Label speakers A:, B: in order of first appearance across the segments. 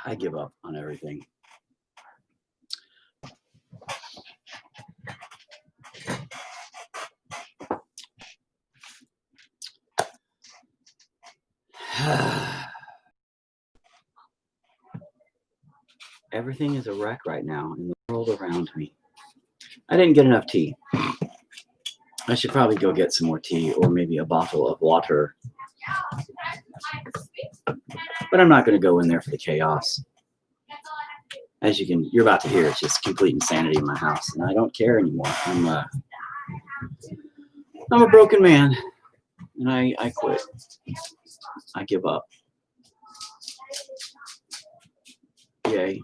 A: I give up on everything. Everything is a wreck right now in the world around me. I didn't get enough tea. I should probably go get some more tea or maybe a bottle of water. But I'm not going to go in there for the chaos. As you're about to hear, it's just complete insanity in my house, and I don't care anymore. I'm a broken man, and I quit. I give up. Yay.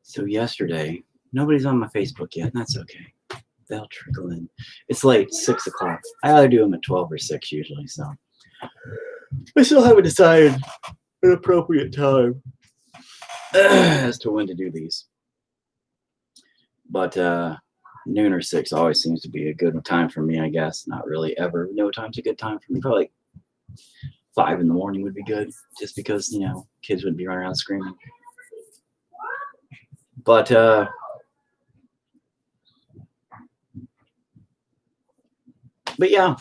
A: So yesterday, nobody's on my Facebook yet, and that's okay. They'll trickle in. It's late, 6 o'clock. I either do them at 12 or 6 usually, so I still haven't decided an appropriate time as to when to do these. But noon or 6 always seems to be a good time for me, I guess. Not really ever. No time's a good time for me. Probably 5 in the morning would be good, just because, you know, kids wouldn't be running around screaming. But yeah.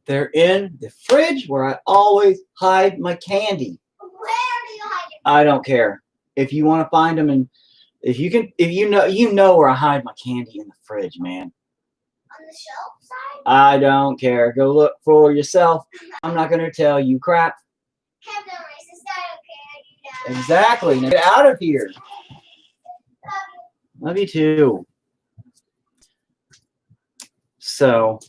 A: They're in the fridge where I always hide my candy.
B: Where do you hide it?
A: I don't care. If you want to find them, and if you know where I hide my candy, in the fridge, man.
B: On the shelf side?
A: I don't care. Go look for yourself. I'm not going to tell you crap.
B: Have no racist. I don't care.
A: Exactly. Now get out of here. Love you too. So,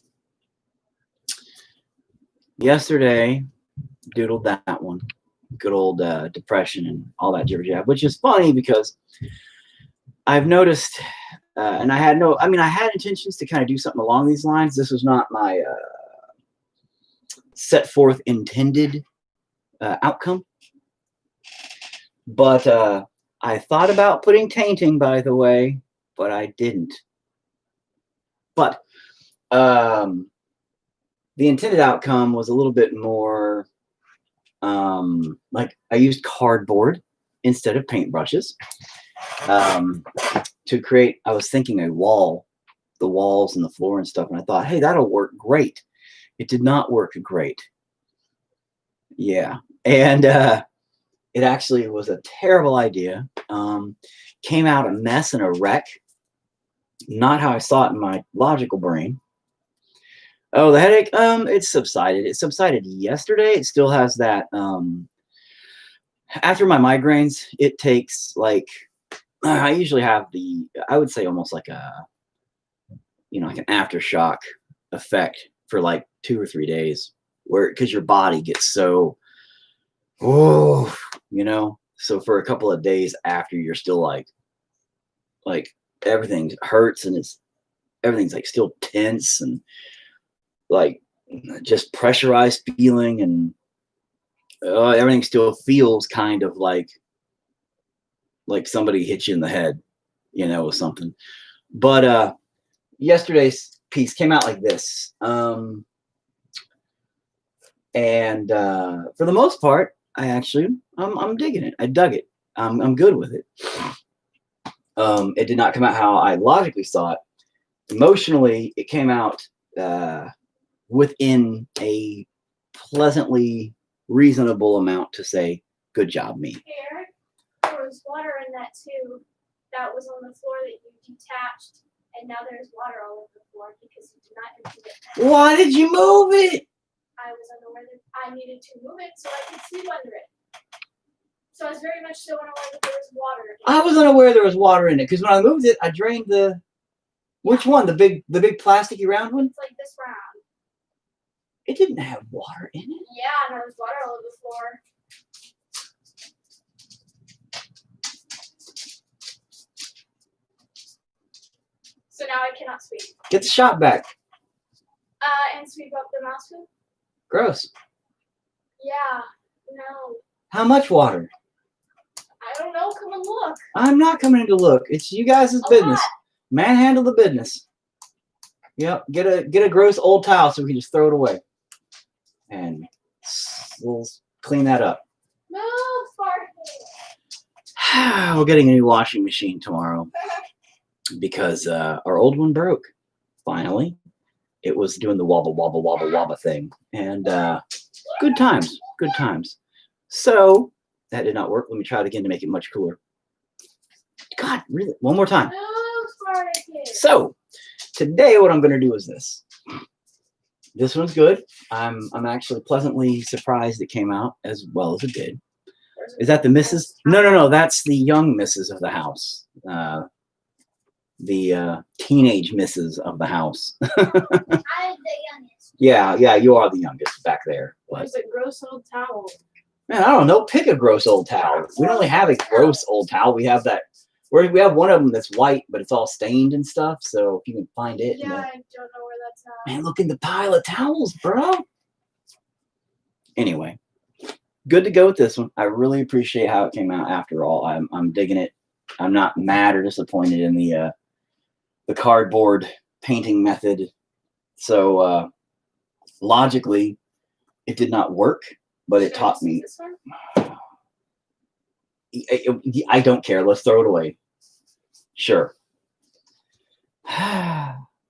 A: yesterday, doodled that one. Good old depression and all that jibber jab, which is funny because I've noticed, and I had intentions to kind of do something along these lines. This was not my set forth intended outcome. But I thought about putting tainting, by the way, but I didn't. But the intended outcome was a little bit more like I used cardboard instead of paintbrushes to create, I was thinking a wall, the walls and the floor and stuff, and I thought, hey, that'll work great. It did not work great. Yeah. And it actually was a terrible idea. Came out a mess and a wreck. Not how I saw it in my logical brain. Oh, the headache, it subsided. It subsided yesterday. It still has that, after my migraines, it takes like, I usually have I would say almost like like an aftershock effect for like 2 or 3 days, because your body gets so, so for a couple of days after, you're still like everything hurts, and everything's like still tense and like just pressurized feeling, and everything still feels kind of like somebody hit you in the head, with something. But yesterday's piece came out like this, and for the most part, I'm digging it. I dug it. I'm good with it. It did not come out how I logically saw it. Emotionally, it came out within a pleasantly reasonable amount to say, good job, me.
C: Here, there was water in that too. That was on the floor that you detached, and now there's water all over the floor because you did not empty it.
A: Why did you move it?
C: I was unaware that I needed to move it so I could sleep under it. So I was very much so unaware that there was water in it.
A: I was unaware there was water in it because when I moved it, I drained the. Which one? The big plasticky round one?
C: It's like this round.
A: It didn't have water in it.
C: Yeah, and there was water all over the floor. So now I cannot sweep.
A: Get the shop back.
C: And sweep up the mouse poop?
A: Gross.
C: Yeah, no.
A: How much water?
C: I don't know. Come and look.
A: I'm not coming in to look. It's you guys' business.
C: Lot.
A: Manhandle the business. Yep. Get a gross old towel so we can just throw it away, and we'll clean that up.
C: No, Sparky.
A: We're getting a new washing machine tomorrow because our old one broke. Finally, it was doing the wobble wobble wobble wobble thing, and good times, good times. So that did not work. Let me try it again to make it much cooler. God, really? One more time.
C: No, Sparky.
A: So today, what I'm going to do is this. This one's good. I'm actually pleasantly surprised it came out as well as it did. Is that the missus? No. That's the young missus of the house. The teenage missus of the house.
B: I'm the youngest.
A: Yeah, you are the youngest back there. But,
C: There's a gross old towel.
A: man, I don't know. Pick a gross old towel. We don't only have a gross old towel. We have that. We have one of them that's white, but it's all stained and stuff. So if you can find it.
C: Yeah, I don't know where that's at.
A: Man, look in the pile of towels, bro. Anyway, good to go with this one. I really appreciate how it came out after all. I'm digging it. I'm not mad or disappointed in the cardboard painting method. So logically, it did not work, but it taught me.
C: This one?
A: I don't care. Let's throw it away. Sure.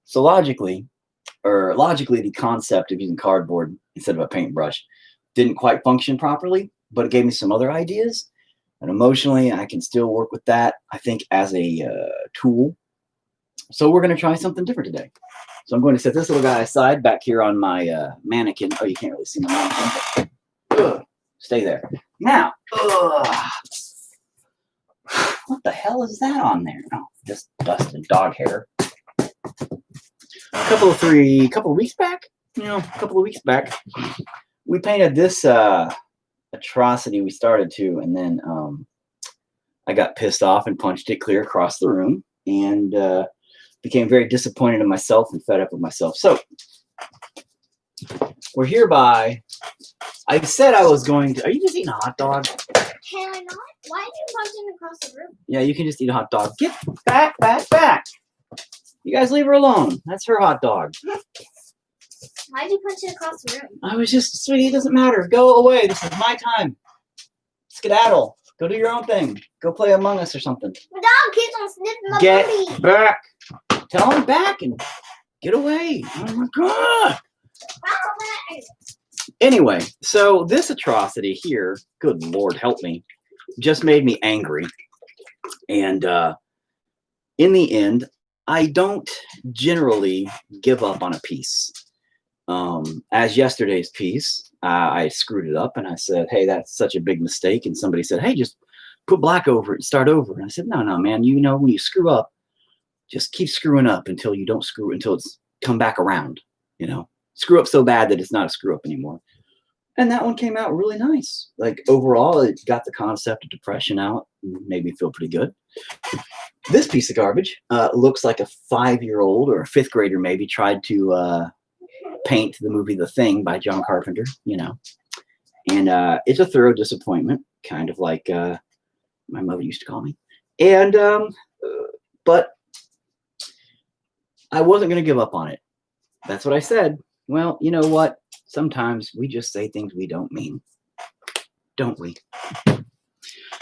A: So logically, the concept of using cardboard instead of a paintbrush didn't quite function properly, but it gave me some other ideas. And emotionally, I can still work with that, I think, as a tool. So we're going to try something different today. So I'm going to set this little guy aside back here on my mannequin. Oh, you can't really see my mannequin. Ugh, stay there. Now, what the hell is that on there? Oh, just dust and dog hair. A couple of weeks back, we painted this atrocity. We started to, and then I got pissed off and punched it clear across the room, and became very disappointed in myself and fed up with myself. So we're hereby. I said I was going to. Are you just eating a hot dog?
B: Can I not? Why are you punching across the room?
A: Yeah, you can just eat a hot dog. Get back. You guys leave her alone. That's her hot dog.
B: Why'd you punch it across the room?
A: I was just, sweetie, it doesn't matter. Go away. This is my time. Skedaddle. Go do your own thing. Go play Among Us or something.
B: The dog keeps on sniffing my
A: Get
B: booty.
A: back. Tell him back and get away. Oh my God. Anyway, so this atrocity here, good Lord help me, just made me angry. And in the end, I don't generally give up on a piece. As yesterday's piece, I screwed it up and I said, hey, that's such a big mistake. And somebody said, hey, just put black over it and start over. And I said, no, man, you know, when you screw up, just keep screwing up until you don't screw, until it's come back around, you know, screw up so bad that it's not a screw up anymore. And that one came out really nice. Like overall, it got the concept of depression out, made me feel pretty good. This piece of garbage looks like a 5-year-old or a 5th grader maybe tried to paint the movie The Thing by John Carpenter, you know. And it's a thorough disappointment, kind of like my mother used to call me. And but I wasn't going to give up on it. That's what I said. Well, you know what? Sometimes we just say things we don't mean, don't we?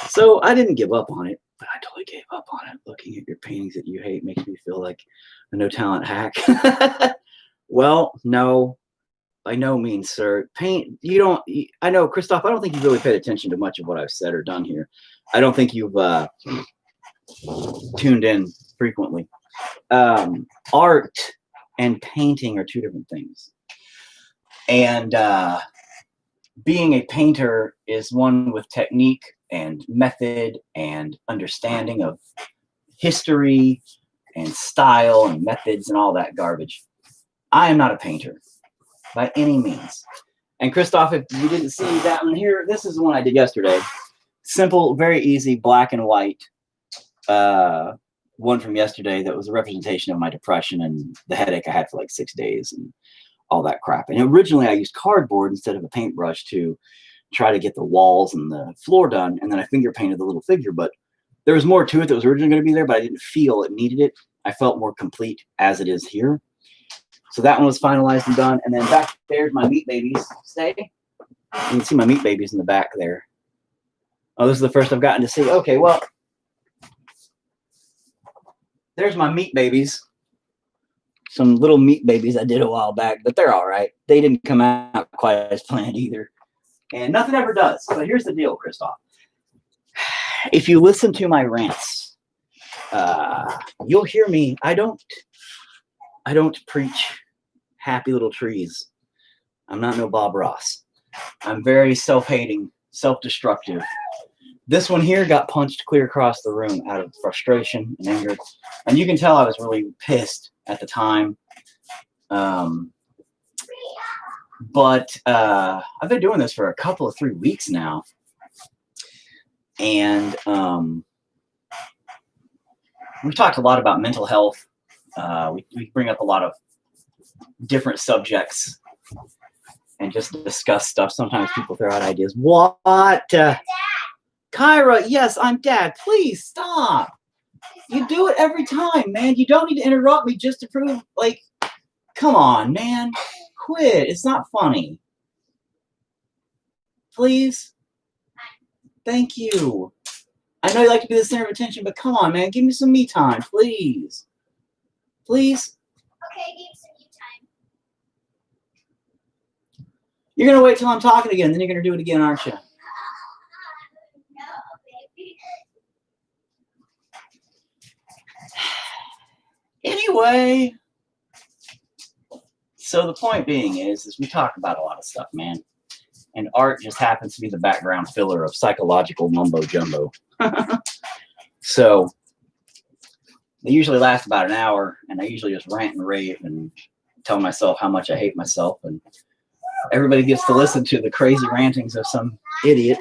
A: So I didn't give up on it, but I totally gave up on it. Looking at your paintings that you hate makes me feel like a no-talent hack. Well, no, by no means, sir. Paint, you don't, I know, Christoph, I don't think you've really paid attention to much of what I've said or done here. I don't think you've tuned in frequently. Art and painting are two different things. And being a painter is one with technique and method and understanding of history and style and methods and all that garbage. I am not a painter by any means. And Christoph, if you didn't see that one here, this is the one I did yesterday. Simple, very easy, black and white. One from yesterday that was a representation of my depression and the headache I had for like 6 days and all that crap. And originally I used cardboard instead of a paintbrush to try to get the walls and the floor done. And then I finger painted the little figure, but there was more to it that was originally going to be there, but I didn't feel it needed it. I felt more complete as it is here. So that one was finalized and done. And then back there's my meat babies. Stay. You can see my meat babies in the back there. Oh, this is the first I've gotten to see. Okay, well, there's my meat babies. Some little meat babies I did a while back, but they're all right. They didn't come out quite as planned either. And nothing ever does. But here's the deal, Christoph. If you listen to my rants, you'll hear me. I don't preach happy little trees. I'm not no Bob Ross. I'm very self-hating, self-destructive. This one here got punched clear across the room out of frustration and anger. And you can tell I was really pissed at the time. But I've been doing this for a couple of 3 weeks now. And we've talked a lot about mental health. We bring up a lot of different subjects and just discuss stuff. Sometimes people throw out ideas. What? Kyra, yes, I'm Dad. Please stop. You do it every time, man. You don't need to interrupt me just to prove, like, come on, man. Quit. It's not funny. Please. Thank you. I know you like to be the center of attention, but come on, man. Give me some me time, please. Please.
B: Okay, give me some you time.
A: You're going to wait till I'm talking again, then you're going to do it again, aren't you?
B: No, baby.
A: Anyway. So the point being is we talk about a lot of stuff, man. And art just happens to be the background filler of psychological mumbo jumbo. So they usually last about an hour, and I usually just rant and rave and tell myself how much I hate myself, and everybody gets to listen to the crazy rantings of some idiot,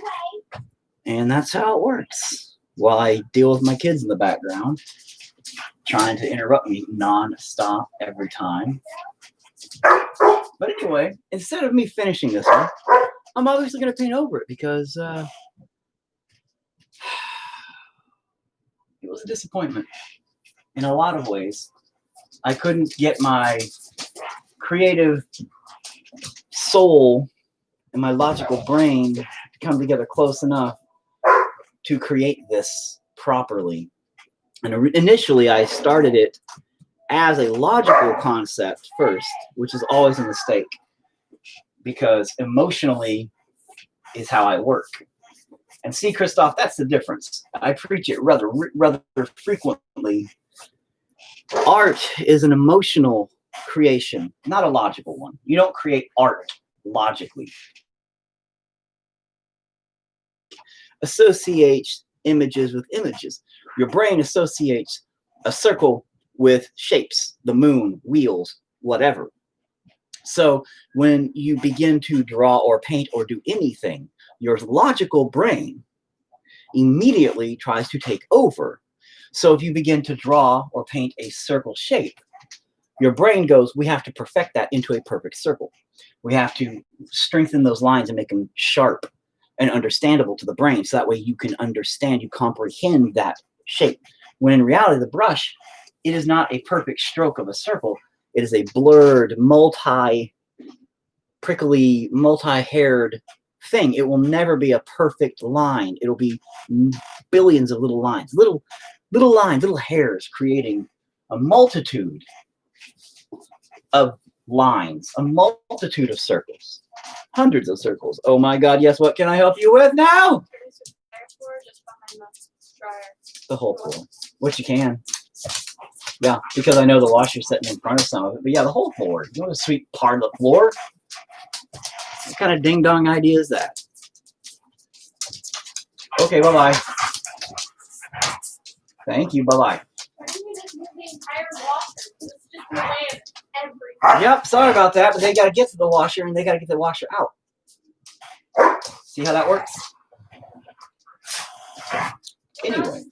A: and that's how it works. While I deal with my kids in the background, trying to interrupt me non-stop every time. But anyway, instead of me finishing this one, I'm obviously going to paint over it because it was a disappointment in a lot of ways. I couldn't get my creative soul and my logical brain to come together close enough to create this properly. And initially, I started it as a logical concept first, which is always a mistake because emotionally is how I work. And see, Christoph, that's the difference. I preach it rather frequently. Art is an emotional creation, not a logical one. You don't create art logically. Associates images with images. Your brain associates a circle with shapes, the moon, wheels, whatever. So when you begin to draw or paint or do anything, your logical brain immediately tries to take over. So if you begin to draw or paint a circle shape, your brain goes, we have to perfect that into a perfect circle. We have to strengthen those lines and make them sharp and understandable to the brain. So that way you can understand, you comprehend that shape. When in reality, the brush, it is not a perfect stroke of a circle. It is a blurred, prickly, multi-haired thing. It will never be a perfect line. It'll be billions of little lines, little lines, little hairs creating a multitude of lines, a multitude of circles, hundreds of circles. Oh my God, yes, what can I help you with now? The whole floor, which you can. Yeah, because I know the washer's sitting in front of some of it, but yeah, the whole floor. You want to sweep part of the floor? What kind of ding-dong idea is that? Okay, bye-bye. Thank you, bye-bye. Yep, sorry about that, but they got to get to the washer, and they got to get the washer out. See how that works? Anyway.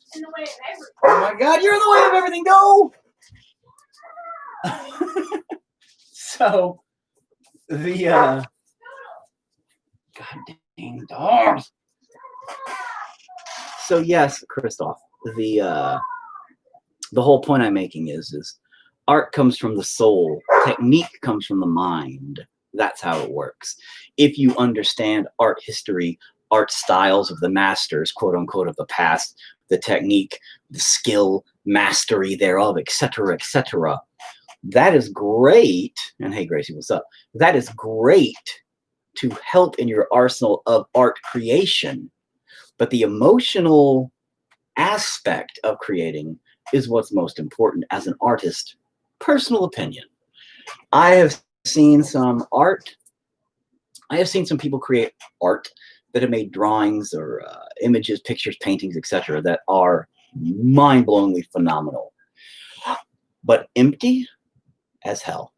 A: Oh my God, you're in the way of everything. Go! So, the, God dang dogs. So yes, Christoph, the whole point I'm making is art comes from the soul. Technique comes from the mind. That's how it works. If you understand art history, art styles of the masters, quote unquote, of the past, the technique, the skill, mastery thereof, etc., that is great. And hey, Gracie, what's up? That is great to help in your arsenal of art creation. But the emotional aspect of creating is what's most important as an artist. Personal opinion. I have seen some art. I have seen some people create art that have made drawings or images, pictures, paintings, etc., that are mind-blowingly phenomenal, but empty as hell.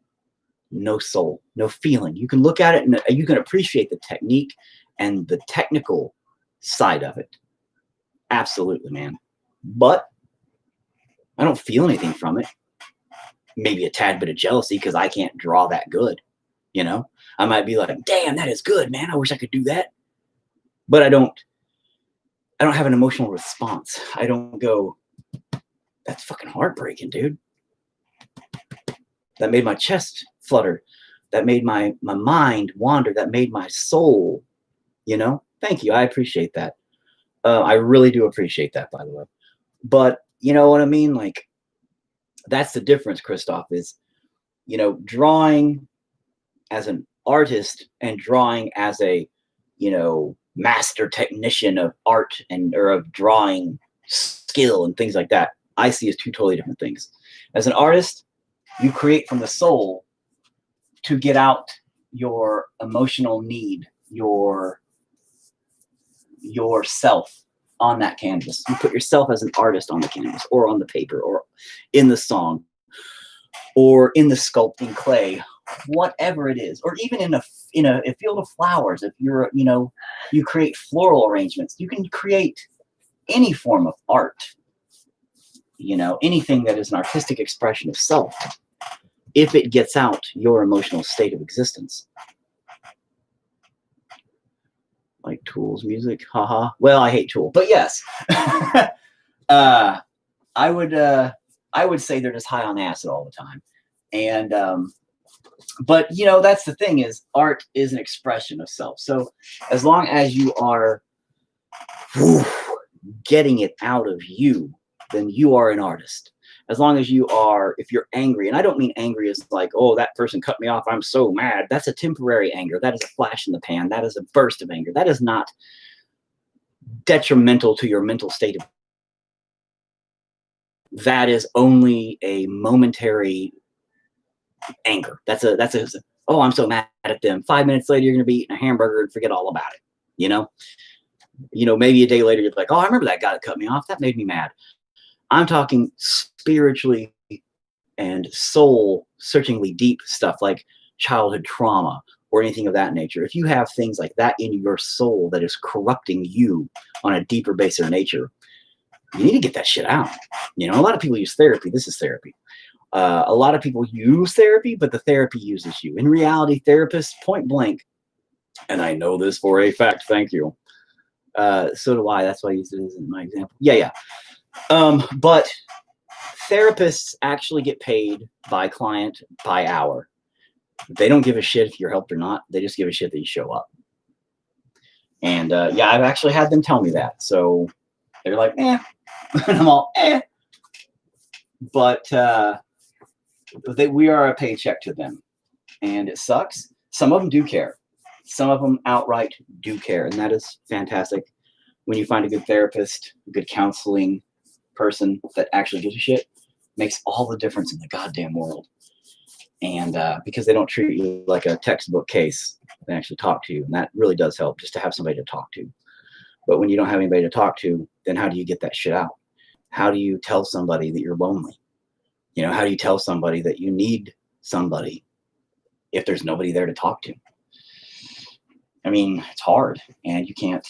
A: No soul, no feeling. You can look at it and you can appreciate the technique and the technical side of it. Absolutely, man. But I don't feel anything from it. Maybe a tad bit of jealousy because I can't draw that good. You know, I might be like, damn, that is good, man. I wish I could do that. But I don't have an emotional response. I don't go, that's fucking heartbreaking, dude. That made my chest flutter. That made my mind wander. That made my soul, you know? Thank you. I appreciate that. I really do appreciate that, by the way. But you know what I mean? Like, that's the difference, Christoph, is, you know, drawing as an artist and drawing as a, you know, master technician of art and or of drawing skill and things like that, I see as two totally different things. As an artist, you create from the soul to get out your emotional need, yourself on that canvas. You put yourself as an artist on the canvas or on the paper or in the song or in the sculpting clay, whatever it is, or even in a field of flowers. If you're, you know, you create floral arrangements, you can create any form of art, you know, anything that is an artistic expression of self, if it gets out your emotional state of existence. Like Tool's music, haha. Well, I hate Tool, but yes. I would say they're just high on acid all the time. And but you know, that's the thing, is art is an expression of self. So as long as you are getting it out of you, then you are an artist. As long as you are, if you're angry, and I don't mean angry as like, oh, that person cut me off, I'm so mad. That's a temporary anger. That is a flash in the pan. That is a burst of anger. That is not detrimental to your mental state. That is only a momentary anger. That's a oh, I'm so mad at them. 5 minutes later, you're going to be eating a hamburger and forget all about it. You know, maybe a day later, you're like, oh, I remember that guy that cut me off. That made me mad. I'm talking spiritually and soul searchingly deep stuff like childhood trauma or anything of that nature. If you have things like that in your soul that is corrupting you on a deeper base of nature, you need to get that shit out. You know, a lot of people use therapy. This is therapy. A lot of people use therapy, but the therapy uses you. In reality, therapists, point blank, and I know this for a fact, thank you. So do I. That's why I used it as my example. Yeah. But therapists actually get paid by client by hour. They don't give a shit if you're helped or not. They just give a shit that you show up. And yeah, I've actually had them tell me that. So they're like, eh. And I'm all, eh. But we are a paycheck to them. And it sucks. Some of them do care. Some of them outright do care. And that is fantastic. When you find a good therapist, a good counseling person that actually gives a shit, makes all the difference in the goddamn world. And because they don't treat you like a textbook case, they actually talk to you. And that really does help, just to have somebody to talk to. But when you don't have anybody to talk to, then how do you get that shit out? How do you tell somebody that you're lonely? You know, how do you tell somebody that you need somebody if there's nobody there to talk to? I mean, it's hard, and you can't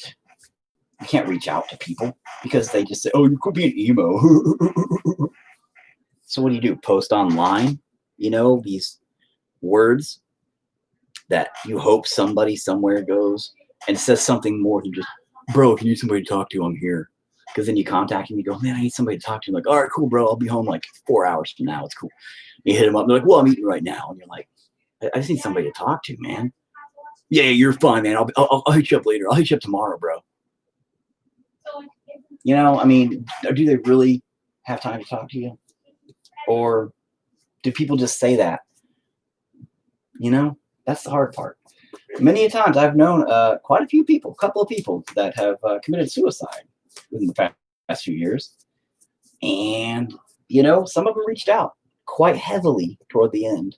A: reach out to people because they just say, oh, you could be an emo. So what do? Post online, you know, these words that you hope somebody somewhere goes and says something more than just, bro, if you need somebody to talk to, I'm here. Because then you contact him, you go, man, I need somebody to talk to. I'm like, all right, cool, bro. I'll be home like 4 hours from now. It's cool. You hit him up. They're like, well, I'm eating right now. And you're like, I just need somebody to talk to, man. Yeah, you're fine, man. I'll hit you up later. I'll hit you up tomorrow, bro. You know, I mean, do they really have time to talk to you? Or do people just say that? You know, that's the hard part. Many a times I've known quite a few people, a couple of people that have committed suicide within the past few years. And, you know, some of them reached out quite heavily toward the end.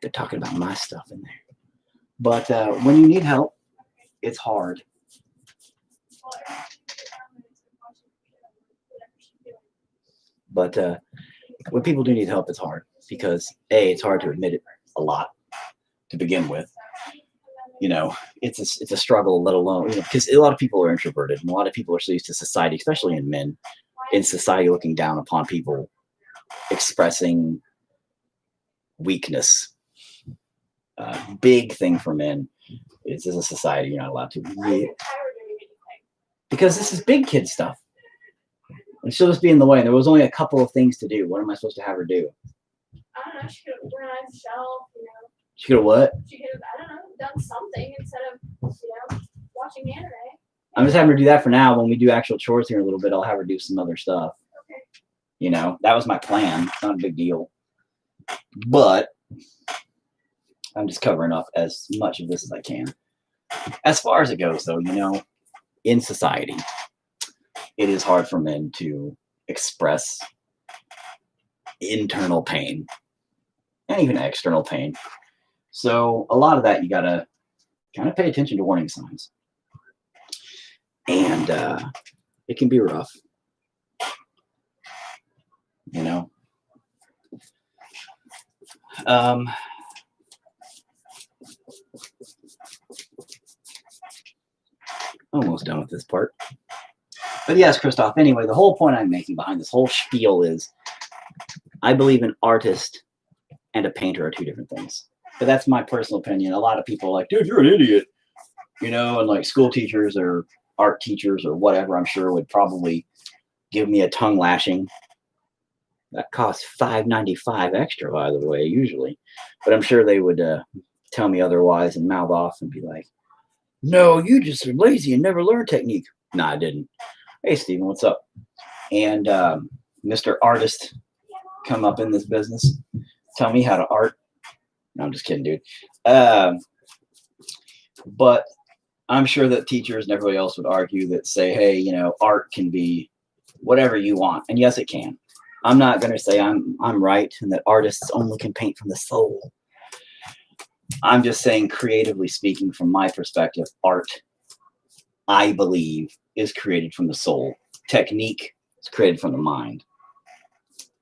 A: They're talking about my stuff in there. But when you need help, it's hard. But when people do need help, it's hard because A, it's hard to admit it a lot to begin with. You know, it's a struggle, let alone, you know, because a lot of people are introverted and a lot of people are so used to society, especially in men, in society looking down upon people expressing weakness. Big thing for men is as a society, you're not allowed to. Because this is big kid stuff. And she'll just be in the way. There was only a couple of things to do. What am I supposed to have her do?
C: I don't know. She could have organized a shelf, you know.
A: She could have what?
C: She could have, I don't know, done something instead of, you know, watching anime.
A: I'm just having her do that for now. When we do actual chores here in a little bit, I'll have her do some other stuff.
C: Okay.
A: You know, that was my plan. It's not a big deal. But I'm just covering up as much of this as I can. As far as it goes, though, you know, in society, it is hard for men to express internal pain and even external pain. So a lot of that, you got to kind of pay attention to warning signs. And it can be rough. You know? Almost done with this part. But yes, Christoph, anyway, the whole point I'm making behind this whole spiel is I believe an artist and a painter are two different things. But that's my personal opinion. A lot of people are like, dude, you're an idiot. You know, and like school teachers or art teachers or whatever, I'm sure would probably give me a tongue lashing. That costs $5.95 extra, by the way, usually. But I'm sure they would tell me otherwise and mouth off and be like, no, you just are lazy and never learned technique. No, I didn't. Hey, Steven, what's up? And Mr. Artist come up in this business. Tell me how to art. No, I'm just kidding, dude. But I'm sure that teachers and everybody else would argue that say, hey, you know, art can be whatever you want. And yes, it can. I'm not going to say I'm right and that artists only can paint from the soul. I'm just saying, creatively speaking, from my perspective, art, I believe, is created from the soul. Technique is created from the mind.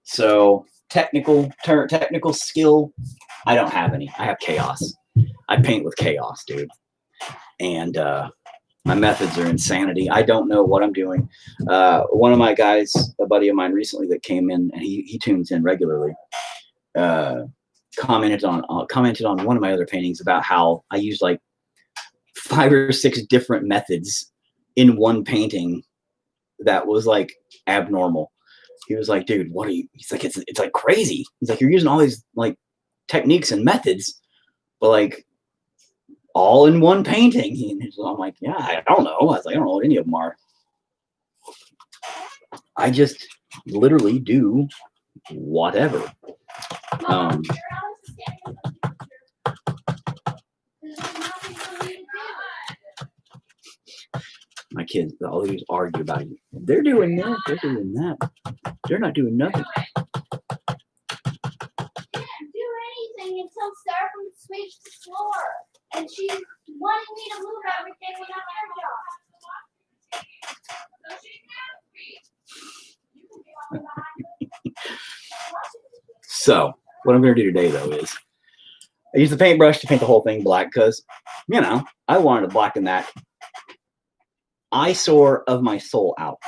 A: So technical skill, I don't have any. I have chaos. I paint with chaos, dude. And my methods are insanity. I don't know what I'm doing. One of my guys, a buddy of mine recently that came in, and he tunes in regularly, commented on one of my other paintings about how I used like 5 or 6 different methods in one painting that was like abnormal. He was like, dude, what are you? He's like, it's like crazy. He's like, you're using all these like techniques and methods, but like all in one painting. I'm like, yeah, I don't know. I was like, I don't know what any of them are. I just literally do whatever. My kids, all they do is argue about it. They're doing that. They're doing that. They're not doing nothing.
B: Can't do anything until Starfruit sweeps the floor. And she's wanting me to move everything without her job.
A: So, what I'm going to do today, though, is I use the paintbrush to paint the whole thing black because, you know, I wanted to blacken that eyesore of my soul out.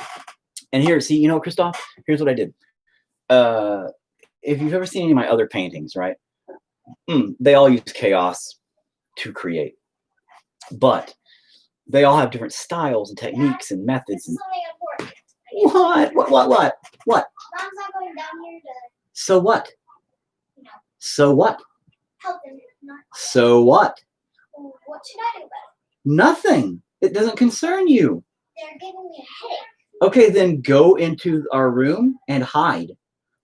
A: And here, see, you know, Christoph, here's what I did. if you've ever seen any of my other paintings, right? They all use chaos to create, but they all have different styles and techniques and methods.
B: This is
A: And
B: something important.
A: what?
B: Mom's not going down here to,
A: So what?
B: you know,
A: So what?
B: help them. Not,
A: So what?
B: what should I do about it?
A: Nothing. It doesn't concern you.
B: They're giving me a headache.
A: Okay, then go into our room and hide.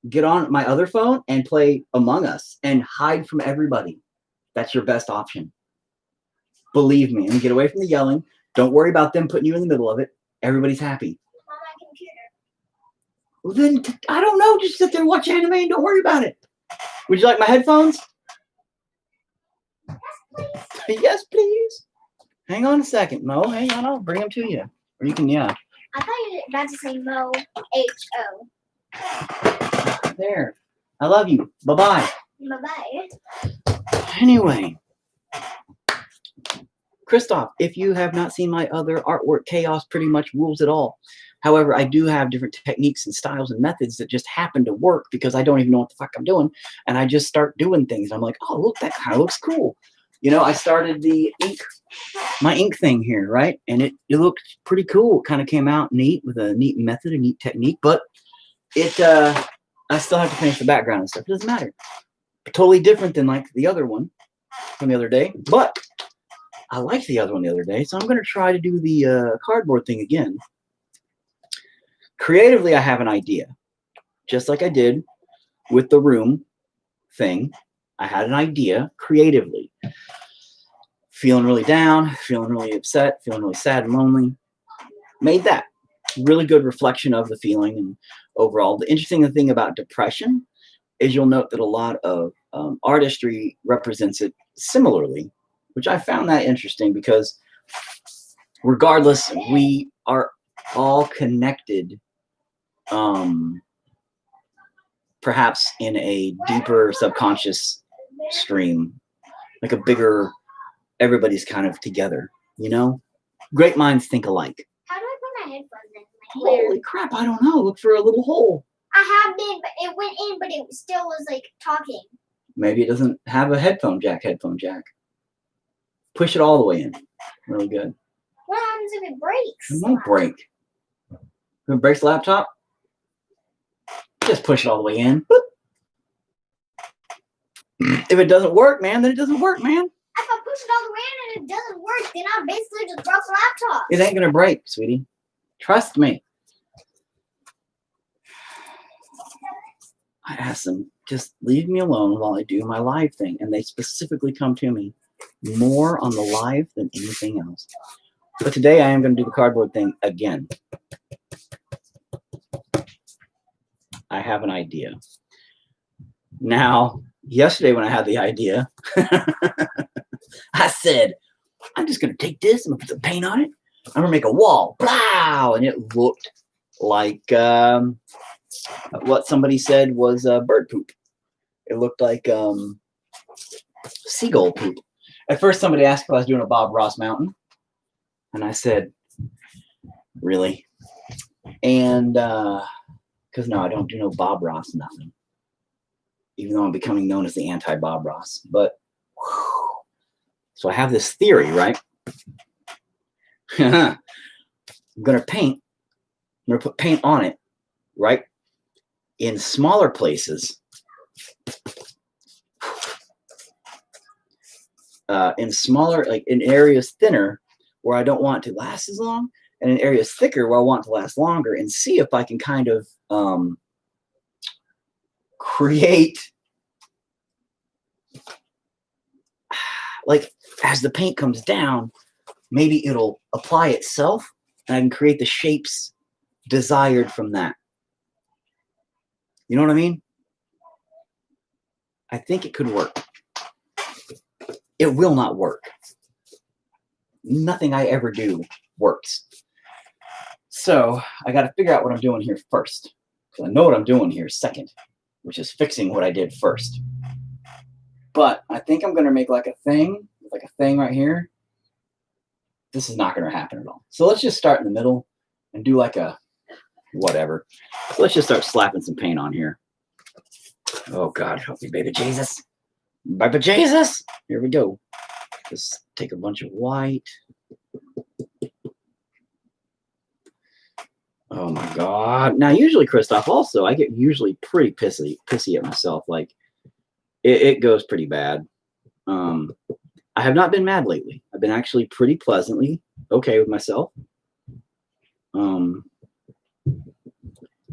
A: Get on my other phone and play Among Us and hide from everybody. That's your best option. Believe me. And get away from the yelling. Don't worry about them putting you in the middle of it. Everybody's happy.
B: On my computer.
A: Well, then, I don't know. Just sit there and watch anime and don't worry about it. Would you like my headphones?
B: Yes, please.
A: Yes, please. Hang on a second, Mo. Hang on. I'll bring them to you. Or you can, yeah.
B: I thought you were about to say Mo, H-O.
A: There. I love you. Bye-bye.
B: Bye-bye.
A: Anyway. Christoph, if you have not seen my other artwork, chaos pretty much rules it all. However, I do have different techniques and styles and methods that just happen to work because I don't even know what the fuck I'm doing. And I just start doing things. I'm like, oh, look, that kind of looks cool. You know, I started the ink, my ink thing here, right? And it looked pretty cool. It kind of came out neat with a neat method, a neat technique. But it, I still have to finish the background and stuff. It doesn't matter. Totally different than like the other one from the other day. But I liked the other one the other day, so I'm going to try to do the cardboard thing again. Creatively, I have an idea. Just like I did with the room thing, I had an idea creatively. Feeling really down, feeling really upset, feeling really sad and lonely. Made that. Really good reflection of the feeling and overall. The interesting thing about depression is you'll note that a lot of artistry represents it similarly, which I found that interesting because regardless, we are all connected, perhaps in a deeper subconscious stream, like a bigger, everybody's kind of together, you know? Great minds think alike.
B: How do I put my headphones in? Like,
A: Holy crap, I don't know. Look for a little hole.
B: I have been, but it went in, but it still was like talking.
A: Maybe it doesn't have a headphone jack. Push it all the way in. Really good.
B: What happens if it breaks?
A: It won't break. If it breaks the laptop, just push it all the way in. Boop. If it doesn't work, man, then it doesn't work, man.
B: If I push it all the way in and it doesn't work, then I basically just broke the laptop.
A: It ain't gonna break, sweetie. Trust me. I asked them, just leave me alone while I do my live thing. And they specifically come to me more on the live than anything else. But today I am going to do the cardboard thing again. I have an idea. Now, yesterday when I had the idea, I said, I'm just going to take this, I'm going to put some paint on it. I'm going to make a wall. Blow! And it looked like what somebody said was bird poop. It looked like seagull poop. At first, somebody asked if I was doing a Bob Ross mountain. And I said, really? And because no, I don't do no Bob Ross nothing. Even though I'm becoming known as the anti-Bob Ross. But, whew. So I have this theory, right? I'm going to paint. I'm going to put paint on it, right? In smaller places. In smaller, like in areas thinner where I don't want it to last as long, and in areas thicker where I want it to last longer, and see if I can kind of create, like as the paint comes down, maybe it'll apply itself and I can create the shapes desired from that. You know what I mean? I think it could work. It will not work. Nothing I ever do works. So I got to figure out what I'm doing here first. Because I know what I'm doing here second, which is fixing what I did first. But I think I'm going to make like a thing right here. This is not going to happen at all. So let's just start in the middle and do like a whatever. So let's just start slapping some paint on here. Oh God, help me, baby Jesus. Baby Jesus. Here we go. Just take a bunch of white. Oh my God. Now, usually, Christoph, also, I get usually pretty pissy at myself. Like, it goes pretty bad. I have not been mad lately. I've been actually pretty pleasantly okay with myself.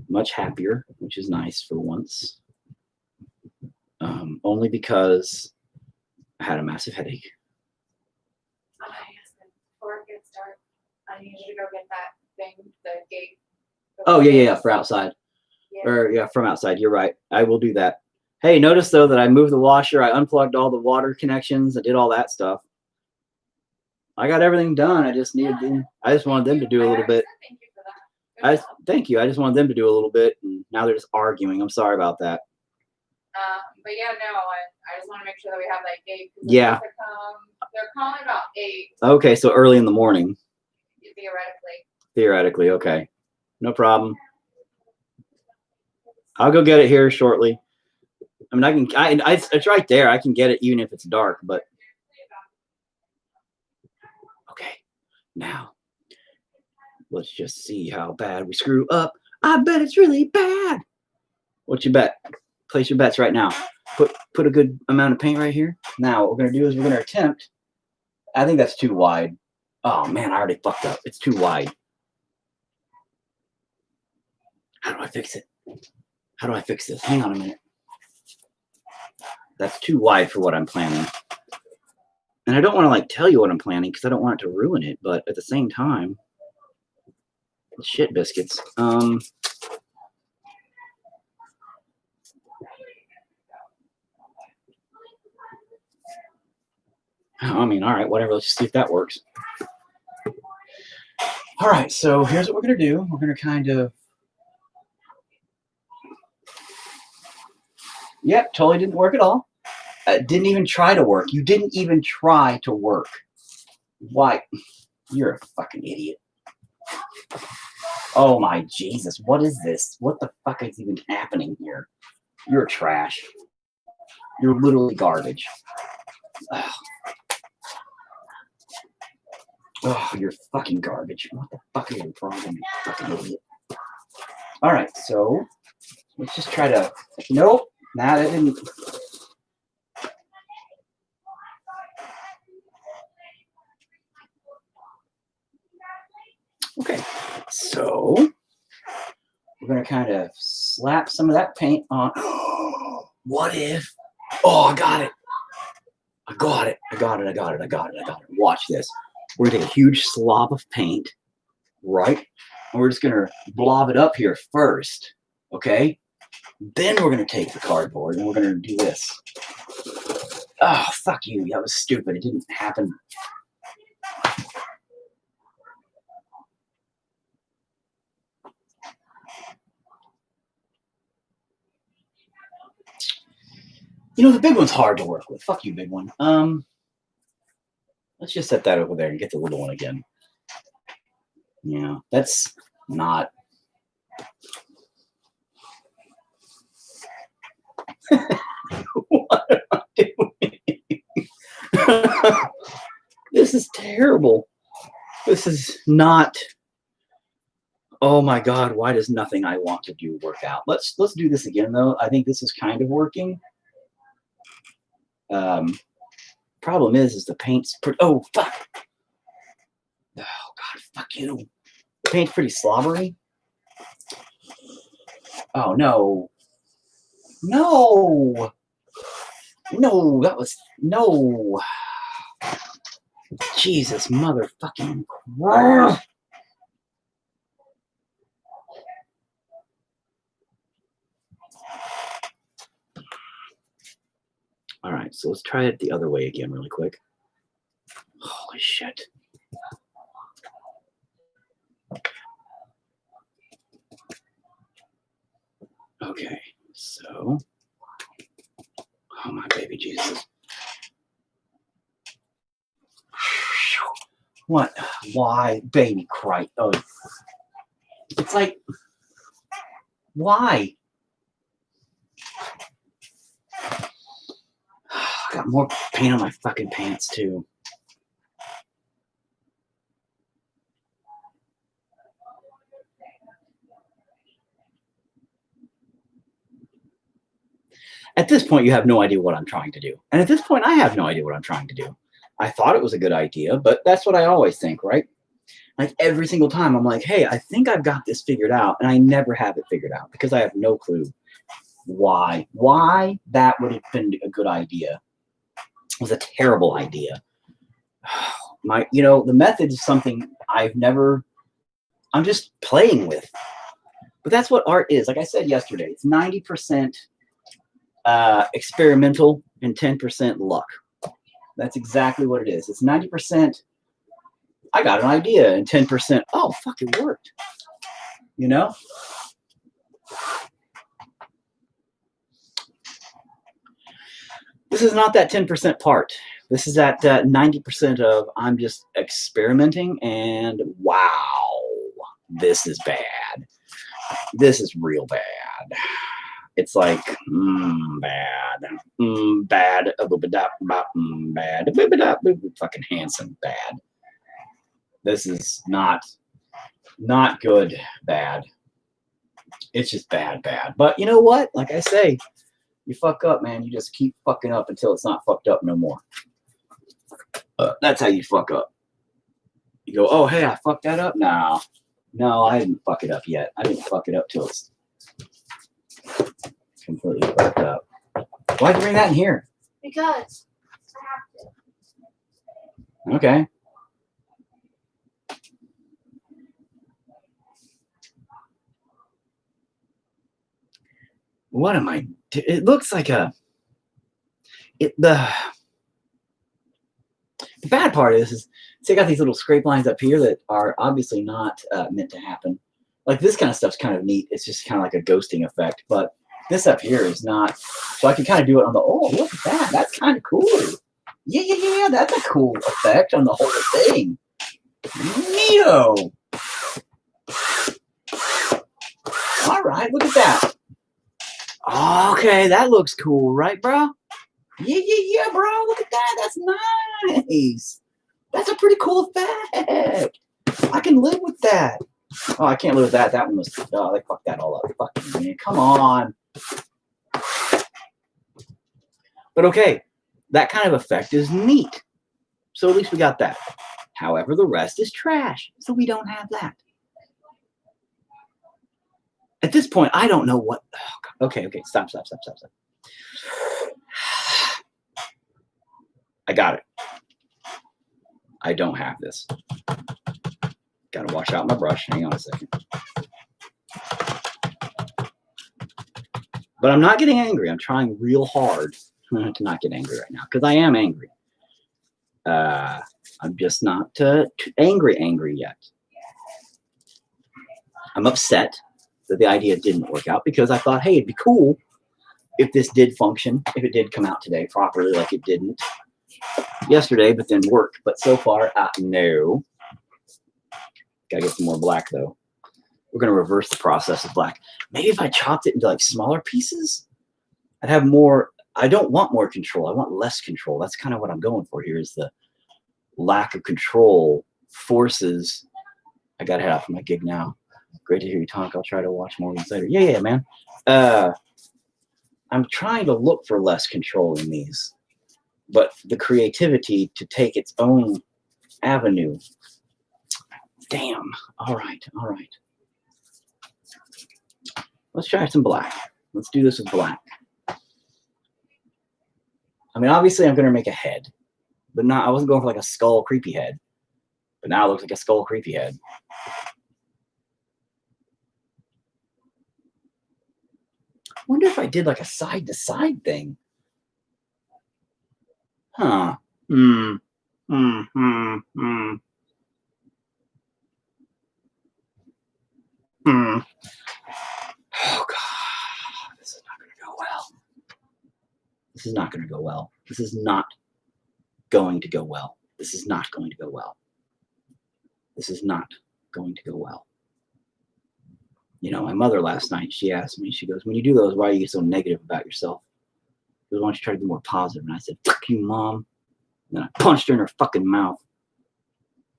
A: Much happier, which is nice for once. Only because I had a massive headache.
D: Before it gets dark, I need you to go get that thing, the gate.
A: Oh, yeah, for outside.
D: Yeah.
A: Or, yeah, from outside. You're right. I will do that. Hey, notice, though, that I moved the washer. I unplugged all the water connections. I did all that stuff. I got everything done. I just needed them. I just wanted them to do a little bit.
D: Thank you for that.
A: Thank you. I just wanted them to do a little bit, and now they're just arguing. I'm sorry about that.
D: But yeah, no, I just want to make sure that we have that gate.
A: Yeah.
D: They're calling about 8.
A: Okay, so early in the morning.
D: Theoretically.
A: Okay. No problem. I'll go get it here shortly. I mean, it's right there. I can get it even if it's dark, but. Okay. Now, let's just see how bad we screw up. I bet it's really bad. What you bet? Place your bets right now. Put a good amount of paint right here. Now, what we're going to do is we're going to attempt. I think that's too wide. Oh, man, I already fucked up. It's too wide. How do I fix it? How do I fix this? Hang on a minute. That's too wide for what I'm planning. And I don't want to, like, tell you what I'm planning because I don't want it to ruin it. But at the same time, shit biscuits. I mean, all right, whatever. Let's just see if that works. All right, so here's what we're going to do. We're going to kind of... Yep, totally didn't work at all. Didn't even try to work. You didn't even try to work. Why? You're a fucking idiot. Oh, my Jesus. What is this? What the fuck is even happening here? You're trash. You're literally garbage. Ugh. Oh, you're fucking garbage. What the fuck is your problem, you fucking idiot? All right, so let's just try to... Nope. Nah, that didn't... Okay, so we're going to kind of slap some of that paint on. What if... Oh, I got it. I got it. Watch this. We're going to take a huge slob of paint, right? And we're just going to blob it up here first, okay? Then we're going to take the cardboard and we're going to do this. Oh, fuck you. That was stupid. It didn't happen. You know, the big one's hard to work with. Fuck you, big one. Let's just set that over there and get the little one again. Yeah, that's not... What am I doing? This is terrible. This is not... Oh my God, why does nothing I want to do work out? Let's do this again, though. I think this is kind of working. Problem is the paint's oh fuck. Oh God, fuck you. The paint's pretty slobbery. Oh no. No. No, that was no. Jesus motherfucking Christ. All right, so let's try it the other way again really quick. Holy shit. Okay, so, oh my baby Jesus. What? Why? Baby Christ. Oh, it's like, why? Got more paint on my fucking pants too. At this point, you have no idea what I'm trying to do. And at this point, I have no idea what I'm trying to do. I thought it was a good idea, but that's what I always think, right? Like every single time, I'm like, hey, I think I've got this figured out. And I never have it figured out because I have no clue why that would have been a good idea. It was a terrible idea. The method is something I'm just playing with. But that's what art is. Like I said yesterday, it's 90% experimental and 10% luck. That's exactly what it is. It's 90%, I got an idea, and 10%, oh, fuck, it worked. You know? This is not that 10% part. This is that 90% of I'm just experimenting, and wow, this is bad. This is real bad. It's like, bad, bad, bad, fucking Hanson, bad. This is not good, bad. It's just bad. But you know what? Like I say, you fuck up, man. You just keep fucking up until it's not fucked up no more. That's how you fuck up. You go, oh, hey, I fucked that up? No, I didn't fuck it up yet. I didn't fuck it up till it's completely fucked up. Why'd you bring that in here?
C: Because I have to.
A: Okay. What am I? It looks like the bad part is see, I got these little scrape lines up here that are obviously not meant to happen. Like this kind of stuff's kind of neat. It's just kind of like a ghosting effect. But this up here is not. So I can kind of do it on the, oh, look at that. That's kind of cool. Yeah. That's a cool effect on the whole thing. Neato. All right, look at that. Okay, that looks cool, right, bro? Yeah, bro. Look at that. That's nice. That's a pretty cool effect. I can live with that. Oh, I can't live with that. That one was, they fucked that all up. Fuck me. Come on. But okay, that kind of effect is neat. So at least we got that. However, the rest is trash. So we don't have that. At this point, I don't know what. Oh, okay. Stop. I got it. I don't have this. Gotta wash out my brush. Hang on a second. But I'm not getting angry. I'm trying real hard to not get angry right now because I am angry. I'm just not angry yet. I'm upset that the idea didn't work out because I thought, hey, it'd be cool if this did function, if it did come out today properly like it didn't yesterday, but then work. But so far, no. Gotta get some more black though. We're gonna reverse the process of black. Maybe if I chopped it into like smaller pieces, I'd have more. I don't want more control. I want less control. That's kind of what I'm going for here is the lack of control forces. I gotta head out for my gig now. Great to hear you talk. I'll try to watch more later. Yeah, man. I'm trying to look for less control in these, but the creativity to take its own avenue. Damn. All right. Let's try some black. Let's do this with black. I mean, obviously, I'm going to make a head, but I wasn't going for like a skull creepy head. But now it looks like a skull creepy head. I wonder if I did like a side-to-side thing. Huh. Oh, God. This is not going to go well. This is not going to go well. This is not going to go well. This is not going to go well. This is not going to go well. You know, my mother last night, she asked me, she goes, when you do those, why are you so negative about yourself? goes, why don't you try to be more positive? And I said, fuck you, Mom. And then I punched her in her fucking mouth.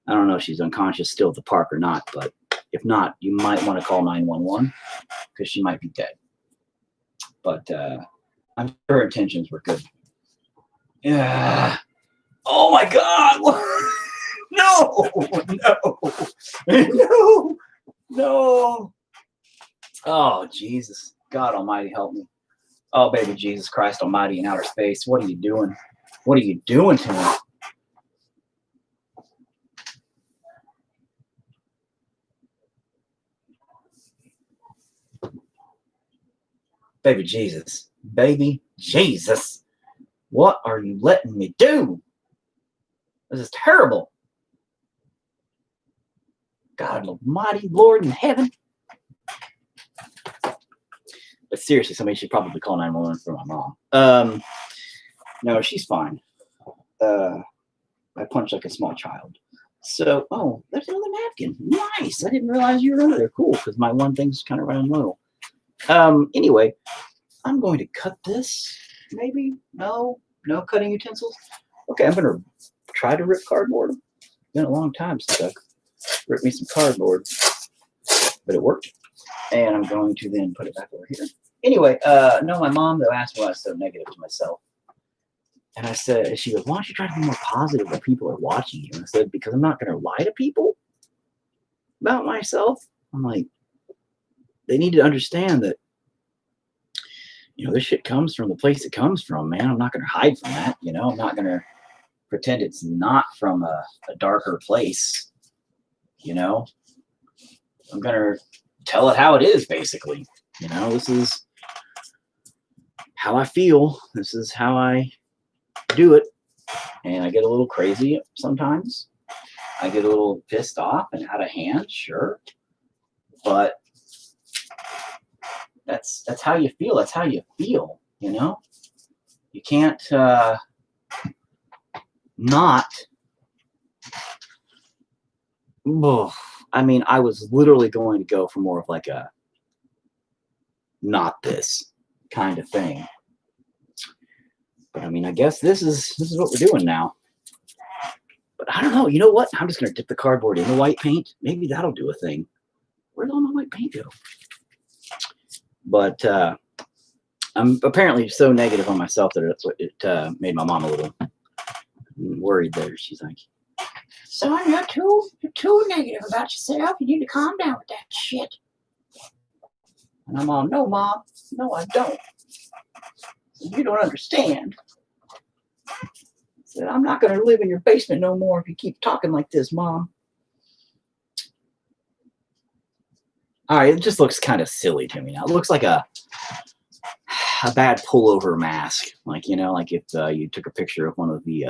A: I don't know if she's unconscious still at the park or not, but if not, you might want to call 911 because she might be dead. But I'm sure her intentions were good. Yeah. Oh my God. No. No. No. Oh, Jesus. God Almighty, help me. Oh, baby Jesus Christ Almighty in outer space. What are you doing? What are you doing to me? Baby Jesus. Baby Jesus. What are you letting me do? This is terrible. God Almighty, Lord in heaven. But seriously, somebody should probably call 911 for my mom. No, she's fine. I punched like a small child. So, oh, there's another napkin. Nice. I didn't realize you were under there. Cool, because my one thing's kind of running low. Anyway, I'm going to cut this. Maybe? No cutting utensils. Okay, I'm going to try to rip cardboard. It's been a long time since I've ripped me some cardboard. But it worked. And I'm going to then put it back over here. Anyway, no, my mom, though, asked me why I was so negative to myself. And I said, she goes, why don't you try to be more positive when people are watching you? And I said, because I'm not going to lie to people about myself. I'm like, they need to understand that, you know, this shit comes from the place it comes from, man. I'm not going to hide from that. You know, I'm not going to pretend it's not from a darker place. You know, I'm going to tell it how it is, basically. You know, this is how I feel. This is how I do it. And I get a little crazy sometimes. I get a little pissed off and out of hand, sure. But that's how you feel. That's how you feel, you know? You can't not. Oh, I mean, I was literally going to go for more of like a not this kind of thing. But I mean, I guess this is what we're doing now. But I don't know. You know what? I'm just going to dip the cardboard in the white paint. Maybe that'll do a thing. Where'd all my white paint go? But I'm apparently so negative on myself that it made my mom a little worried there. She's like, son, you're too negative about yourself. You need to calm down with that shit. And I'm all, no, Mom. No, I don't. You don't understand. I said, I'm not going to live in your basement no more if you keep talking like this, Mom. All right, it just looks kind of silly to me now. It looks like a bad pullover mask. Like, you know, like if you took a picture of one of the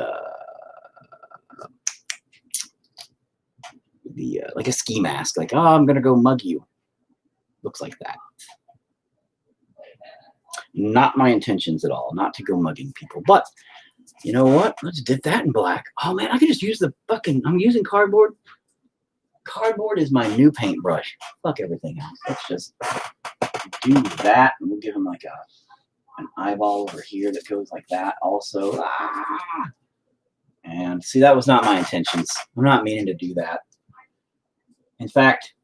A: like a ski mask. Like, oh, I'm going to go mug you. Looks like that. Not my intentions at all. Not to go mugging people. But, you know what? Let's dip that in black. Oh, man, I can just use the fucking... I'm using cardboard. Cardboard is my new paintbrush. Fuck everything else. Let's just do that. And we'll give him like an eyeball over here that goes like that also. Ah! And see, that was not my intentions. I'm not meaning to do that. In fact,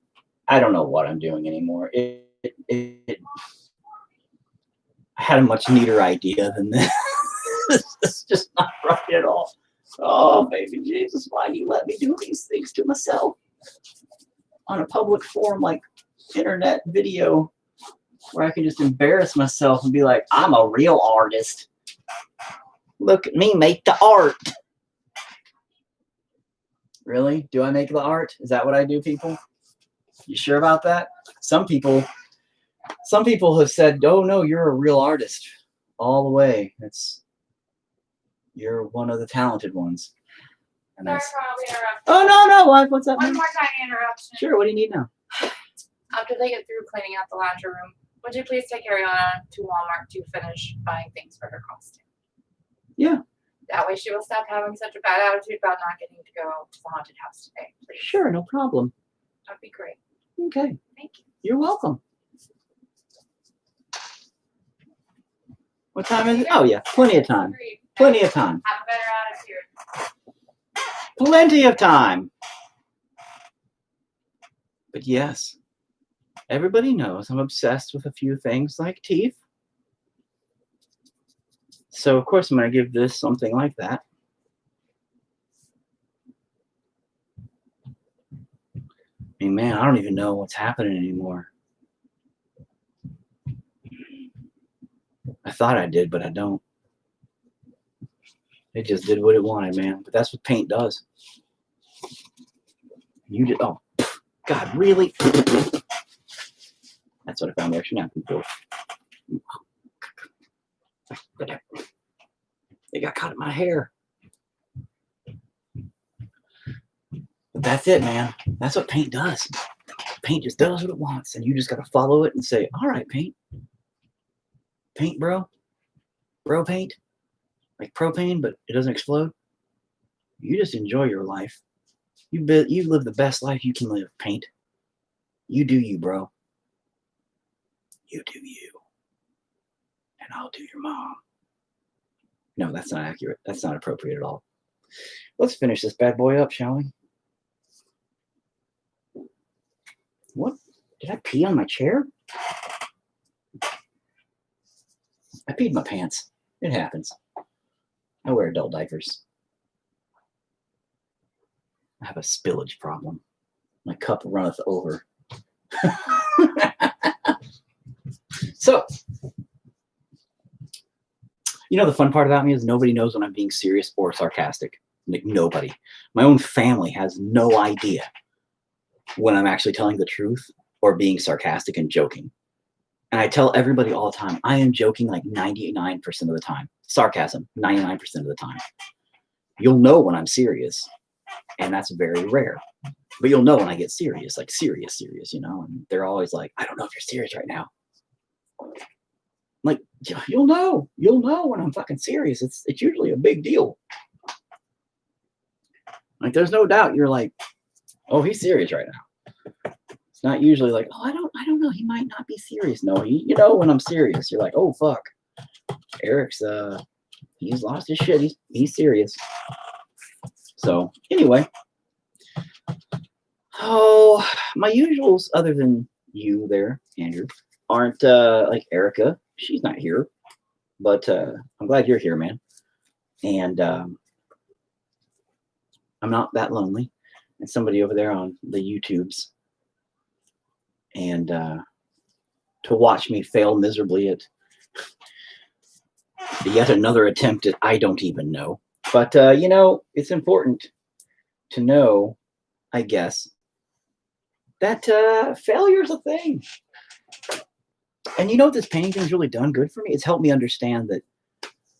A: I don't know what I'm doing anymore. I had a much neater idea than this. It's just not right at all. Oh, baby Jesus, why do you let me do these things to myself? On a public forum like internet video where I can just embarrass myself and be like, I'm a real artist. Look at me make the art. Really? Do I make the art? Is that what I do, people? You sure about that? Some people have said, oh no, you're a real artist all the way. You're one of the talented ones. And
D: Sorry
A: that's,
D: for all the interruptions.
A: oh no, wife, what's up?
D: One
A: man?
D: more tiny interruption.
A: Sure, what do you need now?
D: After they get through cleaning out the laundry room, would you please take Ariana to Walmart to finish buying things for her costume?
A: Yeah.
D: That way she will stop having such a bad attitude about not getting to go to the haunted house today. Please.
A: Sure, no problem.
D: That'd be great.
A: Okay.
D: Thank you.
A: You're welcome. What time is it? Oh yeah, plenty of time.
D: Agreed.
A: Plenty of time.
D: Have a better attitude.
A: Plenty of time. But yes, everybody knows I'm obsessed with a few things like teeth. So of course I'm going to give this something like that. I mean, man, I don't even know what's happening anymore. I thought I did, but I don't. It just did what it wanted, man. But that's what paint does. You did. Oh, God, really? That's what I found the extra napkin for. It got caught in my hair. But that's it, man. That's what paint does. Paint just does what it wants, and you just got to follow it and say, all right, paint. Paint, bro. Bro paint. Like propane, but it doesn't explode. You just enjoy your life. You live the best life you can live, paint. You do you, bro. You do you. And I'll do your mom. No, that's not accurate. That's not appropriate at all. Let's finish this bad boy up, shall we? What? Did I pee on my chair? I peed my pants. It happens. I wear adult diapers. I have a spillage problem. My cup runneth over. So, you know, the fun part about me is nobody knows when I'm being serious or sarcastic. Like, nobody. My own family has no idea when I'm actually telling the truth or being sarcastic and joking. And I tell everybody all the time, I am joking like 99% of the time. Sarcasm, 99% of the time. You'll know when I'm serious, and that's very rare. But you'll know when I get serious, like serious, you know? And they're always like, I don't know if you're serious right now. Like, you'll know when I'm fucking serious. It's usually a big deal. Like, there's no doubt you're like, oh, he's serious right now. It's not usually like, oh, I don't know, he might not be serious. No, you know when I'm serious. You're like, oh fuck, Eric's he's lost his shit. He's serious. So anyway, oh, my usuals other than you there, Andrew, aren't like Erica. She's not here, but I'm glad you're here, man. And I'm not that lonely. And somebody over there on the YouTubes. And to watch me fail miserably at yet another attempt at I don't even know. But, you know, it's important to know, I guess, that failure is a thing. And you know what this painting thing's really done good for me? It's helped me understand that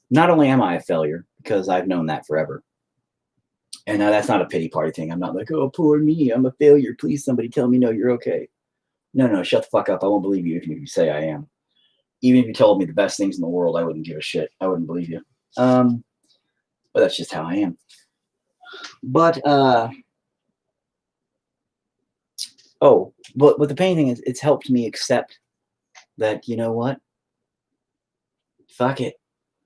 A: not only am I a failure, because I've known that forever. And that's not a pity party thing. I'm not like, oh, poor me, I'm a failure. Please, somebody tell me, no, you're okay. No, shut the fuck up. I won't believe you if you say I am. Even if you told me the best things in the world, I wouldn't give a shit. I wouldn't believe you. But that's just how I am. But but the painting is, it's helped me accept that, you know what? Fuck it.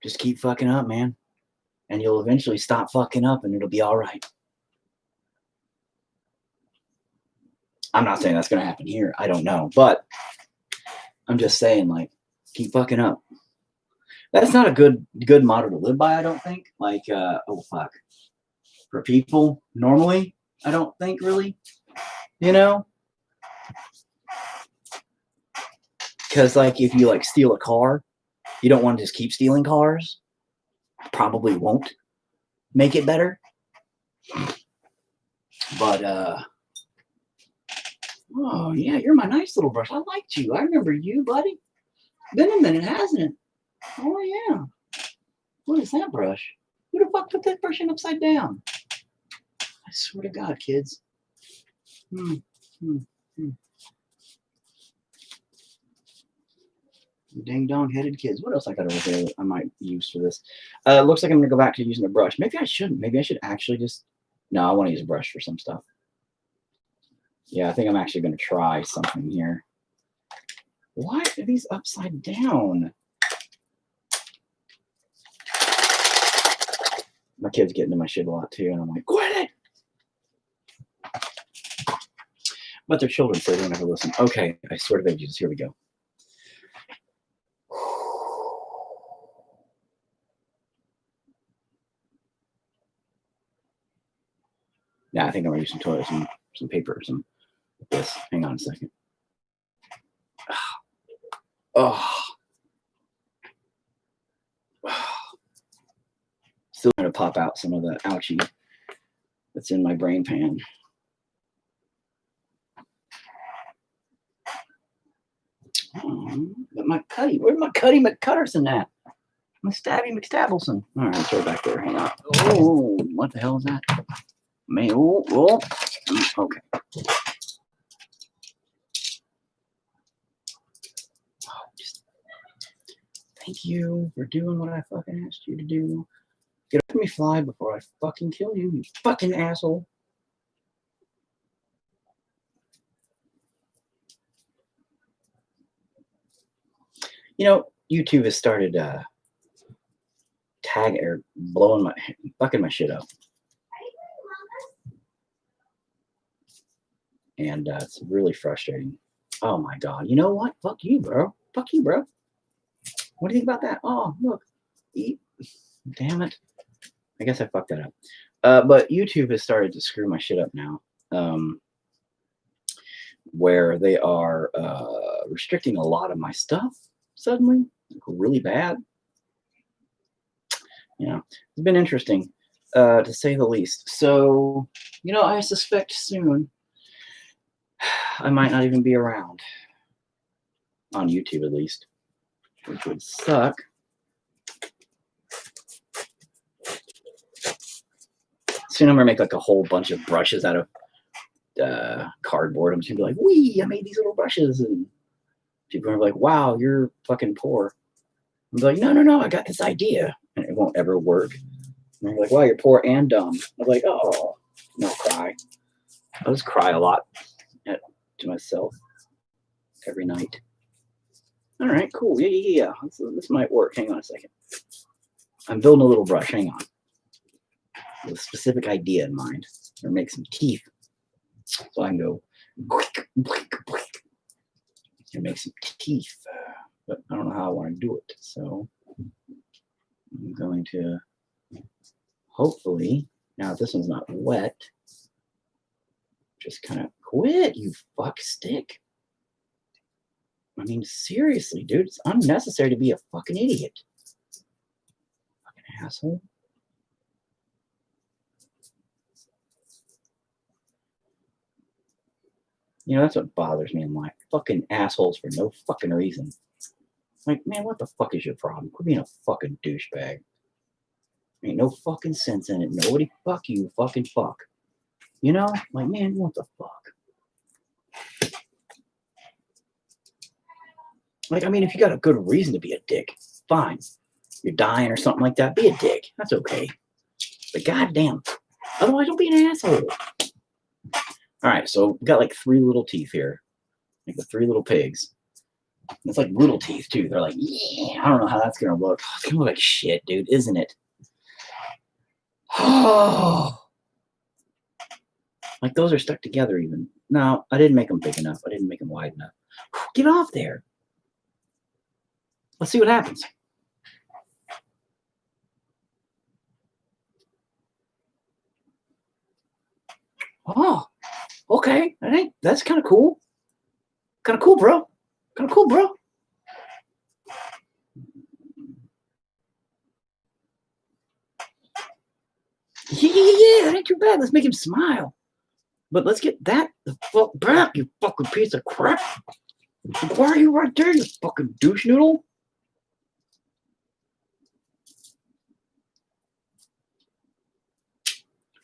A: Just keep fucking up, man. And you'll eventually stop fucking up and it'll be all right. I'm not saying that's going to happen here. I don't know. But I'm just saying, like, keep fucking up. That's not a good motto to live by, I don't think. Like, oh, fuck. For people, normally, I don't think really. You know? Because, like, if you, like, steal a car, you don't want to just keep stealing cars. Probably won't make it better. But, oh, yeah, you're my nice little brush. I liked you. I remember you, buddy. Been a minute, hasn't it? Oh, yeah. What is that brush? Who the fuck put that brush in upside down? I swear to God, kids. Ding dong headed kids. What else I got over there that I might use for this? Looks like I'm going to go back to using a brush. Maybe I shouldn't. Maybe I should actually just... No, I want to use a brush for some stuff. Yeah, I think I'm actually going to try something here. Why are these upside down? My kids get into my shit a lot too, and I'm like, quit it! But they're children, so they don't ever listen. Okay, I swear to God, Jesus, here we go. Yeah, I think I'm gonna use some toilet, some paper, some this. Hang on a second. Oh. Still gonna pop out some of the ouchie that's in my brain pan. But my Cuddy, where's my Cuddy McCutterson at? My Stabby McStabelson. All right, throw it back there. Hang on. Oh, what the hell is that? Man, oh. Okay. Thank you for doing what I fucking asked you to do. Get off me, fly, before I fucking kill you, you fucking asshole. You know, YouTube has started tag or fucking my shit up. And it's really frustrating. Oh my God. You know what? Fuck you, bro. Fuck you, bro. What do you think about that? Oh, look. Eat. Damn it. I guess I fucked that up. But YouTube has started to screw my shit up now. Where they are restricting a lot of my stuff suddenly. Really bad. You know, it's been interesting, to say the least. So, you know, I suspect soon I might not even be around. On YouTube, at least. Which would suck. Soon I'm gonna make like a whole bunch of brushes out of cardboard. I'm just gonna be like, wee, I made these little brushes. And people are like, wow, you're fucking poor. I'm like, no, I got this idea. And it won't ever work. And they're like, wow, you're poor and dumb. I'm like, oh, no, cry. I'll just cry a lot to myself every night. All right, cool. Yeah. This might work. Hang on a second. I'm building a little brush. Hang on. With a specific idea in mind. Or make some teeth. So I can go and make some teeth. But I don't know how I want to do it. So I'm going to hopefully, now if this one's not wet, just kind of quit, you fuck stick. I mean, seriously, dude, it's unnecessary to be a fucking idiot. Fucking asshole. You know, that's what bothers me in life. Fucking assholes for no fucking reason. Like, man, what the fuck is your problem? Quit being a fucking douchebag. Ain't no fucking sense in it. Nobody fuck you, fucking fuck. You know? Like, man, what the fuck? Like, I mean, if you got a good reason to be a dick, fine. You're dying or something like that, be a dick. That's okay. But goddamn, otherwise don't be an asshole. All right, so we got like 3 little teeth here. Like the 3 little pigs. It's like little teeth, too. They're like, yeah, I don't know how that's going to look. Oh, it's going to look like shit, dude, isn't it? Oh. Like those are stuck together even. No, I didn't make them big enough. I didn't make them wide enough. Get off there. Let's see what happens. Oh, okay. That's kind of cool. Kind of cool, bro. Kind of cool, bro. Yeah, that ain't too bad. Let's make him smile. But let's get that the fuck back, you fucking piece of crap. Why are you right there, you fucking douche noodle?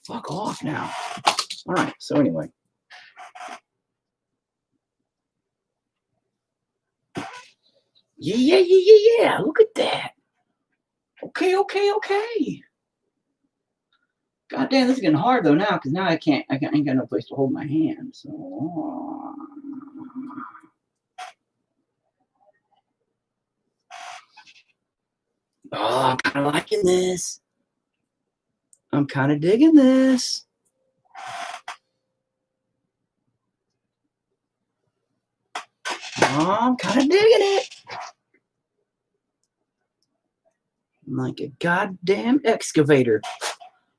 A: Fuck off now. All right, so anyway. Yeah. Look at that. Okay. God damn, this is getting hard though now, because now I ain't got no place to hold my hand. So I'm kind of liking this. I'm kind of digging this. I'm kind of digging it. I'm like a goddamn excavator.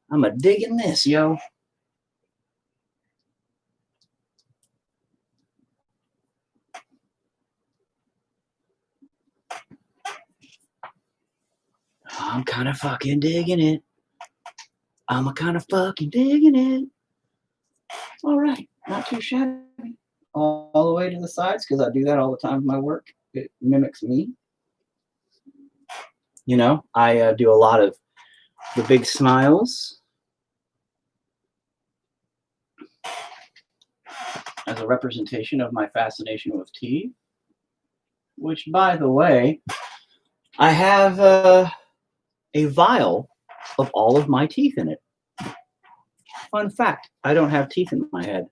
A: I'm a digging this, yo. I'm kind of fucking digging it. I'm a kind of fucking digging it. All right, not too shabby. All the way to the sides because I do that all the time in my work. It mimics me. You know, I do a lot of the big smiles as a representation of my fascination with teeth. Which, by the way, I have a vial of all of my teeth in it. Fun fact, I don't have teeth in my head.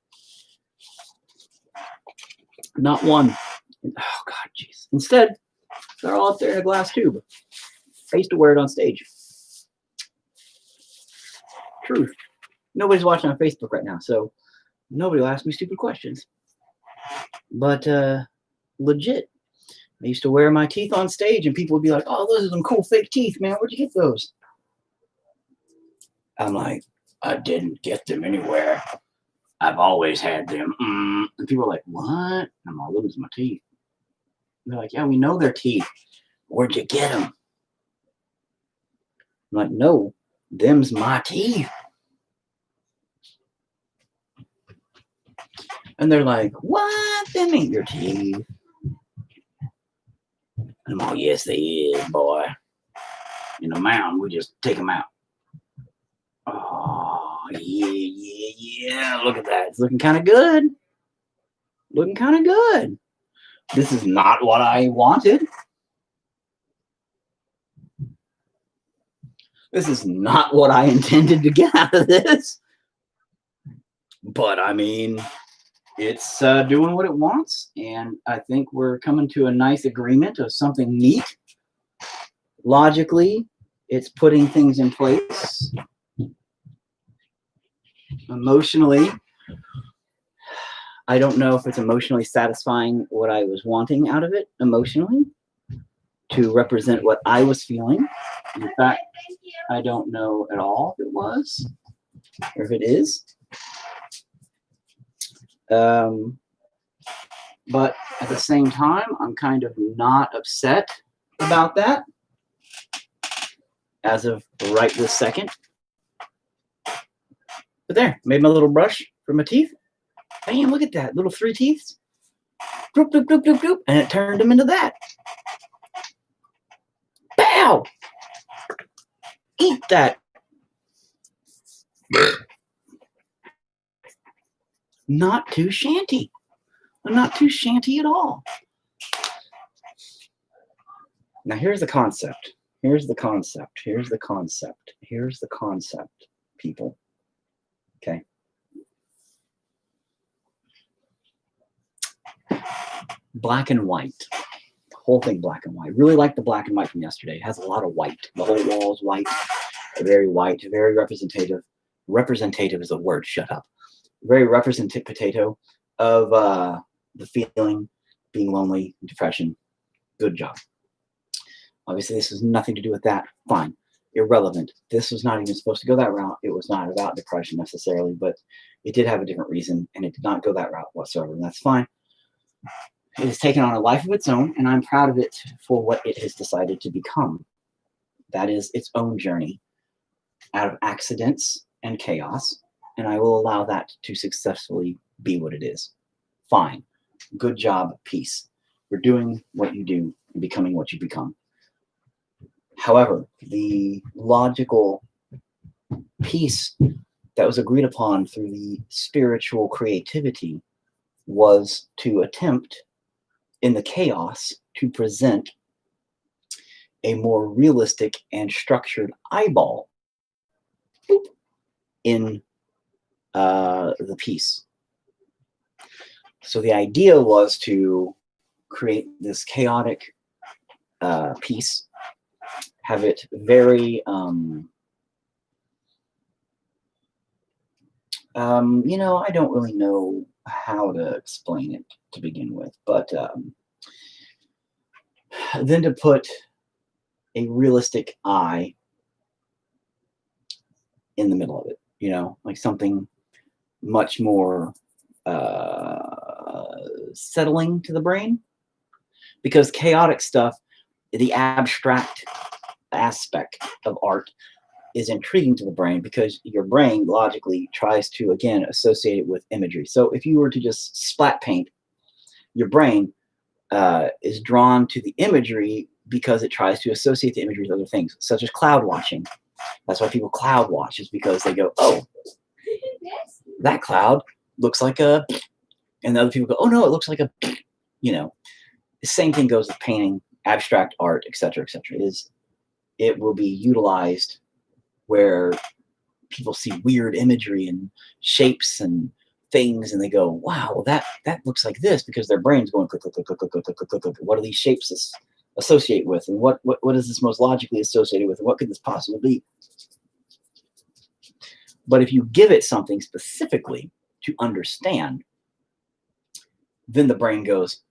A: Not one. Oh, God, jeez. Instead, they're all up there in a glass tube. I used to wear it on stage. Truth. Nobody's watching on Facebook right now, so nobody will ask me stupid questions. But legit, I used to wear my teeth on stage, and people would be like, "Oh, those are some cool fake teeth, man. Where'd you get those?" I'm like, "I didn't get them anywhere. I've always had them." And people are like, "What?" I'm gonna lose my teeth. They're like, "Yeah, we know they're teeth. Where'd you get them?" I'm like, "No, them's my teeth." And they're like, "What? Them ain't your teeth." And I'm all, "Yes, they is, boy. In the mountain, we just take them out." Oh, yeah. Look at that. It's looking kind of good. Looking kind of good. This is not what I wanted. This is not what I intended to get out of this. But, I mean, it's doing what it wants. And I think we're coming to a nice agreement of something neat. Logically, it's putting things in place. Emotionally, I don't know if it's emotionally satisfying what I was wanting out of it emotionally to represent what I was feeling. In fact, I don't know at all if it was or if it is. But at the same time, I'm kind of not upset about that as of right this second. But there, made my little brush for my teeth. Bam, look at that. Little 3 teeth. Bloop, bloop, bloop, bloop, bloop. And it turned them into that. Bow! Eat that. Not too shanty. I'm not too shanty at all. Now here's the concept. Here's the concept. Here's the concept. Here's the concept, people. Okay. Black and white. The whole thing black and white. Really like the black and white from yesterday. It has a lot of white. The whole wall is white. Very white. Very representative. Representative is a word. Shut up. Very representative of the feeling, being lonely, depression. Good job. Obviously, this has nothing to do with that. Fine. Irrelevant. This was not even supposed to go that route. It was not about depression necessarily, but it did have a different reason, and it did not go that route whatsoever, and that's fine. It has taken on a life of its own, and I'm proud of it for what it has decided to become. That is its own journey out of accidents and chaos, and I will allow that to successfully be what it is. Fine. Good job. Peace. We're doing what you do and becoming what you become. However, the logical piece that was agreed upon through the spiritual creativity was to attempt in the chaos to present a more realistic and structured eyeball in the piece. So the idea was to create this chaotic piece, have it very You know, I don't really know how to explain it to begin with, but then to put a realistic eye in the middle of it, you know, like something much more settling to the brain, because chaotic stuff, the abstract aspect of art is intriguing to the brain because your brain logically tries to, again, associate it with imagery. So if you were to just splat paint, your brain is drawn to the imagery because it tries to associate the imagery with other things, such as cloud watching. That's why people cloud watch, is because they go, oh,
C: Yes.
A: that cloud looks like a, and the other people go, oh no, it looks like a, you know. The same thing goes with painting, abstract art, etc., etc. Is it will be utilized where people see weird imagery and shapes and things, and they go, wow, well, that looks like this, because their brain's going click, click, click, click, click, click, click, click, click. What do these shapes associate with, and what is this most logically associated with, and what could this possibly be? But if you give it something specifically to understand, then the brain goes,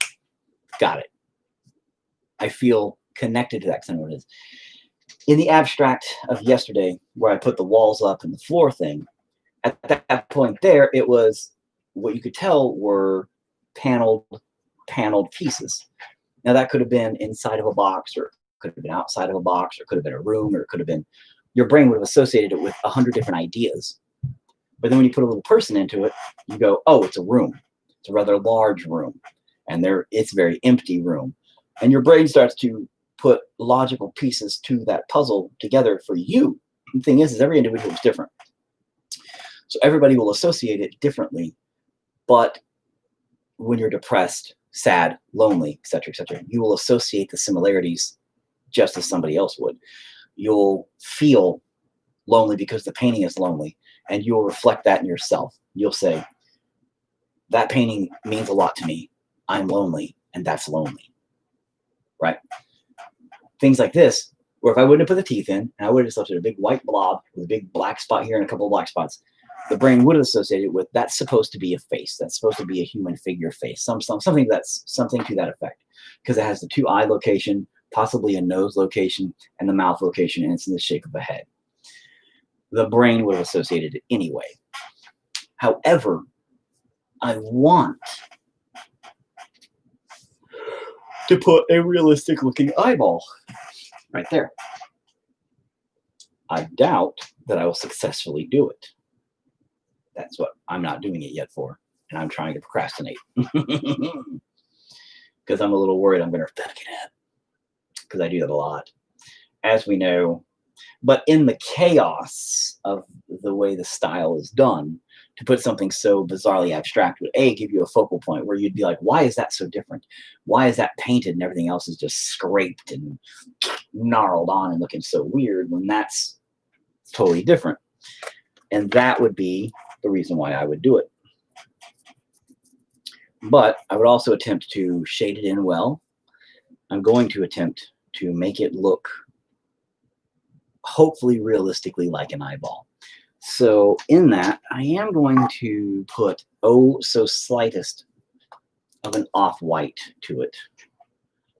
A: got it. I feel connected to that, because I know what it is. In the abstract of yesterday, where I put the walls up and the floor thing, at that point there, it was what you could tell were paneled pieces. Now that could have been inside of a box, or it could have been outside of a box, or it could have been a room, or it could have been, your brain would have associated it with 100 different ideas. But then when you put a little person into it, you go, oh, it's a room. It's a rather large room. And it's a very empty room. And your brain starts to put logical pieces to that puzzle together for you. The thing is every individual is different. So everybody will associate it differently. But when you're depressed, sad, lonely, etc., you will associate the similarities just as somebody else would. You'll feel lonely because the painting is lonely, and you'll reflect that in yourself. You'll say, that painting means a lot to me. I'm lonely, and that's lonely, right? Things like this, where if I wouldn't have put the teeth in, and I would have just left it a big white blob with a big black spot here and a couple of black spots, the brain would have associated with, that's supposed to be a face. That's supposed to be a human figure face. Something to that effect, because it has the two eye location, possibly a nose location, and the mouth location, and it's in the shape of a head. The brain would have associated it anyway. However, I want to put a realistic looking eyeball right there. I doubt that I will successfully do it. That's what I'm not doing it yet for, and I'm trying to procrastinate because I'm a little worried I'm going to fuck it up, because I do that a lot, as we know. But in the chaos of the way the style is done, to put something so bizarrely abstract would give you a focal point where you'd be like, why is that so different? Why is that painted and everything else is just scraped and gnarled on and looking so weird, when that's totally different? And that would be the reason why I would do it. But I would also attempt to shade it in well. I'm going to attempt to make it look hopefully realistically like an eyeball. So in that, I am going to put so slightest of an off-white to it.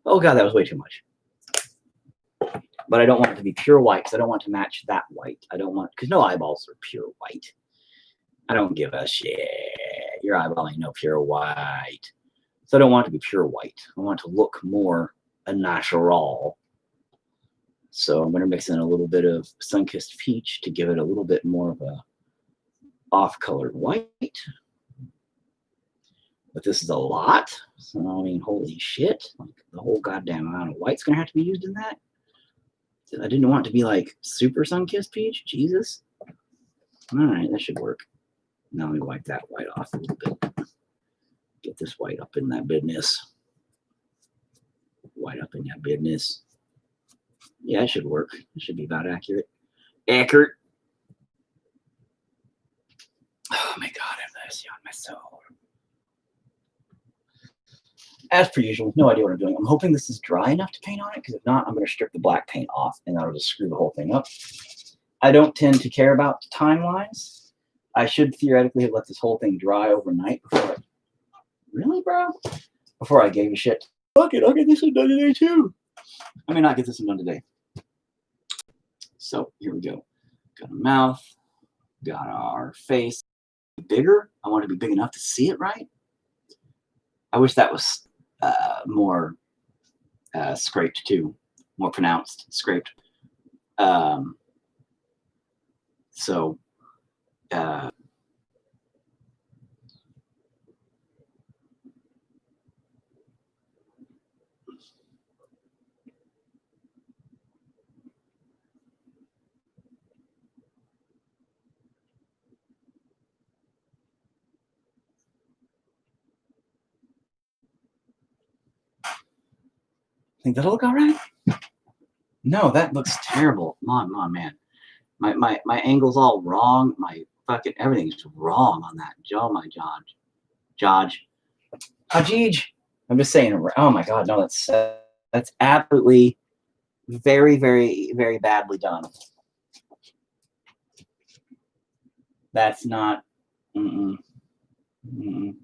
A: Oh god, that was way too much. But I don't want it to be pure white, because I don't want to match that white. I don't want, because no eyeballs are pure white. I don't give a shit. Your eyeball ain't no pure white. So I don't want it to be pure white. I want it to look more a natural. So I'm going to mix in a little bit of sun-kissed peach to give it a little bit more of a off-colored white. But this is a lot. So, I mean, holy shit. Like, the whole goddamn amount of white's going to have to be used in that. I didn't want it to be like super sun-kissed peach. Jesus. All right, that should work. Now let me wipe that white off a little bit. Get this white up in that business. White up in that business. Yeah, it should work. It should be about accurate. Accurate. Oh my god, I have mercy on my soul. As per usual, no idea what I'm doing. I'm hoping this is dry enough to paint on it, because if not, I'm going to strip the black paint off, and that'll just screw the whole thing up. I don't tend to care about timelines, I should theoretically have let this whole thing dry overnight before. Really, bro? Before I gave a shit. Fuck it, I'll get this one done today too. I may not get this one done today. So here we go. Got a mouth. Got our face. Bigger. I want it to be big enough to see it right. I wish that was more scraped too. More pronounced. Scraped. So think that'll look all right. No, that looks terrible. Come on, man. My angle's all wrong. My fucking everything's wrong on that. Hajij. I'm just saying. Oh my god, no, that's absolutely very, very, very badly done. That's not. Mm-mm, mm-mm.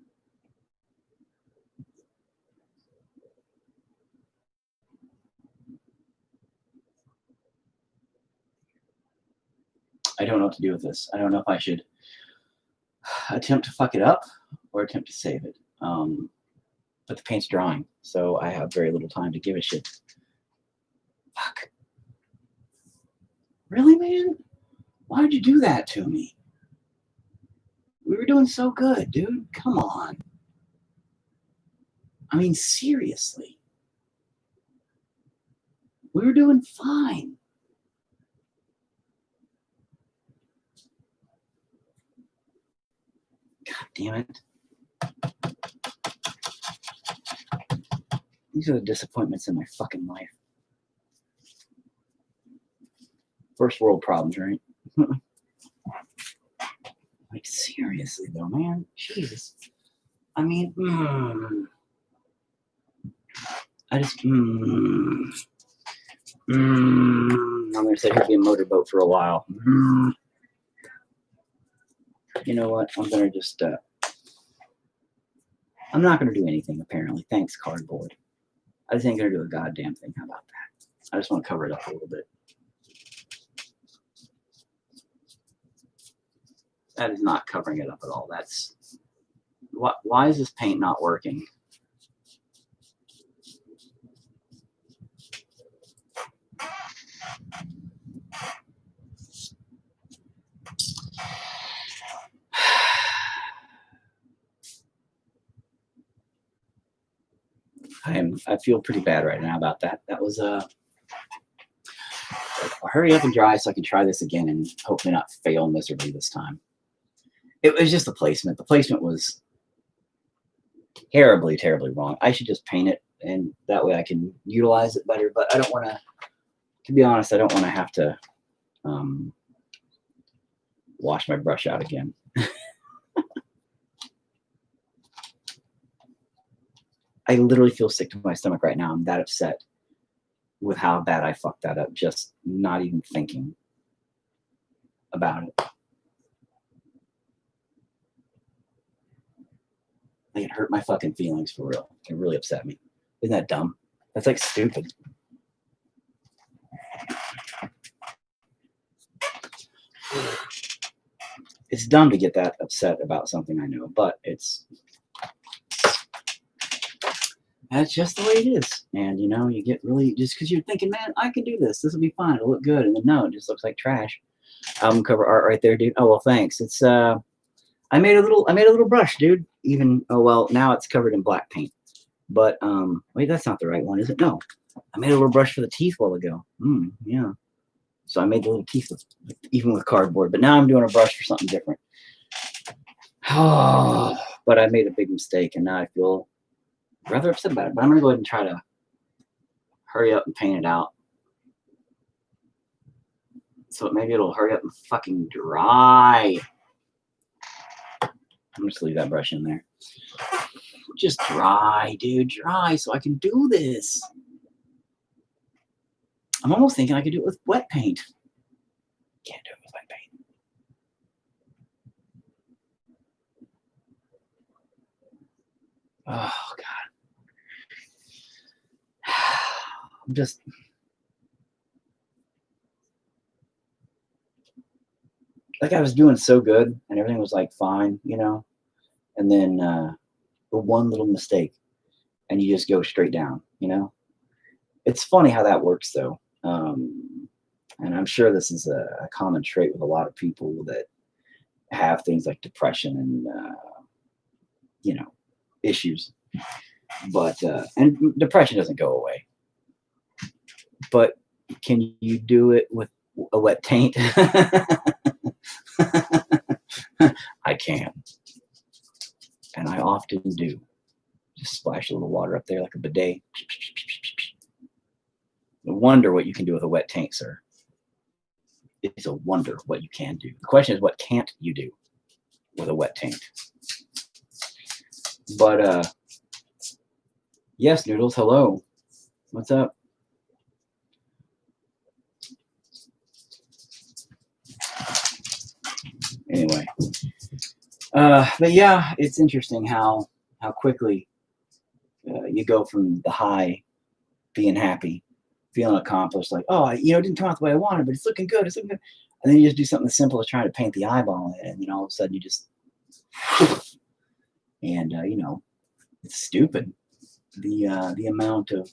A: I don't know what to do with this. I don't know if I should attempt to fuck it up or attempt to save it. But the paint's drying, so I have very little time to give a shit. Fuck. Really, man? Why'd you do that to me? We were doing so good, dude. Come on. I mean, seriously. We were doing fine. God damn it. These are the disappointments in my fucking life. First world problems, right? Like, seriously, though, man. Jesus. I mean, I just, I'm going to sit here and be a motorboat for a while. You know what? I'm going to just, I'm not going to do anything, apparently. Thanks, cardboard. I just ain't going to do a goddamn thing. How about that? I just want to cover it up a little bit. That is not covering it up at all. That's, why is this paint not working? I feel pretty bad right now about that. That was hurry up and dry so I can try this again and hopefully not fail miserably this time. It was just the placement. The placement was terribly, terribly wrong. I should just paint it, and that way I can utilize it better. But I don't want to be honest, I don't want to have to wash my brush out again. I literally feel sick to my stomach right now. I'm that upset with how bad I fucked that up, just not even thinking about it. Like, it hurt my fucking feelings for real. It really upset me. Isn't that dumb? That's like stupid. It's dumb to get that upset about something I know, but that's just the way it is. And, you know, you get really, just because you're thinking, man, I can do this. This will be fine. It'll look good. And then, no, it just looks like trash. Album cover art right there, dude. Oh, well, thanks. It's, I made a little brush, dude. Even, oh, well, now it's covered in black paint. But, wait, that's not the right one, is it? No. I made a little brush for the teeth a while ago. Yeah. So I made the little teeth even with cardboard. But now I'm doing a brush for something different. Oh, but I made a big mistake, and now I feel rather upset about it. But I'm going to go ahead and try to hurry up and paint it out. So maybe it'll hurry up and fucking dry. I'm just leave that brush in there. Just dry, dude. Dry so I can do this. I'm almost thinking I could do it with wet paint. Can't do it with wet paint. Oh God. I'm just like I was doing so good and everything was like fine, you know, and then the one little mistake and you just go straight down, you know. It's funny how that works though. And I'm sure this is a common trait with a lot of people that have things like depression and you know, issues. But and depression doesn't go away. But can you do it with a wet taint? I can, and I often do. Just splash a little water up there like a bidet. No wonder what you can do with a wet taint, sir. It's a wonder what you can do. The question is, what can't you do with a wet taint? But yes, Noodles, hello. What's up? Anyway, but yeah, it's interesting how quickly you go from the high, being happy, feeling accomplished, like, oh, it didn't come out the way I wanted, but it's looking good, it's looking good. And then you just do something as simple as trying to paint the eyeball in it, and then all of a sudden you just, and it's stupid. The amount of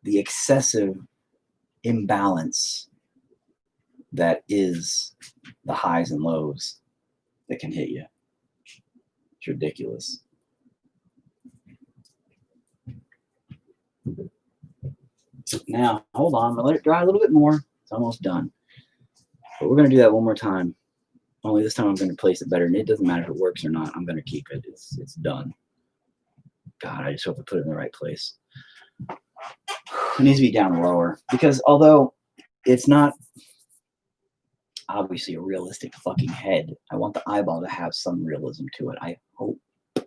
A: the excessive imbalance that is the highs and lows that can hit you. It's ridiculous. Now, hold on, I'm gonna let it dry a little bit more. It's almost done. But we're gonna do that one more time. Only this time I'm gonna place it better, and it doesn't matter if it works or not. I'm gonna keep it. It's done. God, I just hope I put it in the right place. It needs to be down lower because although it's not obviously a realistic fucking head, I want the eyeball to have some realism to it. I hope. And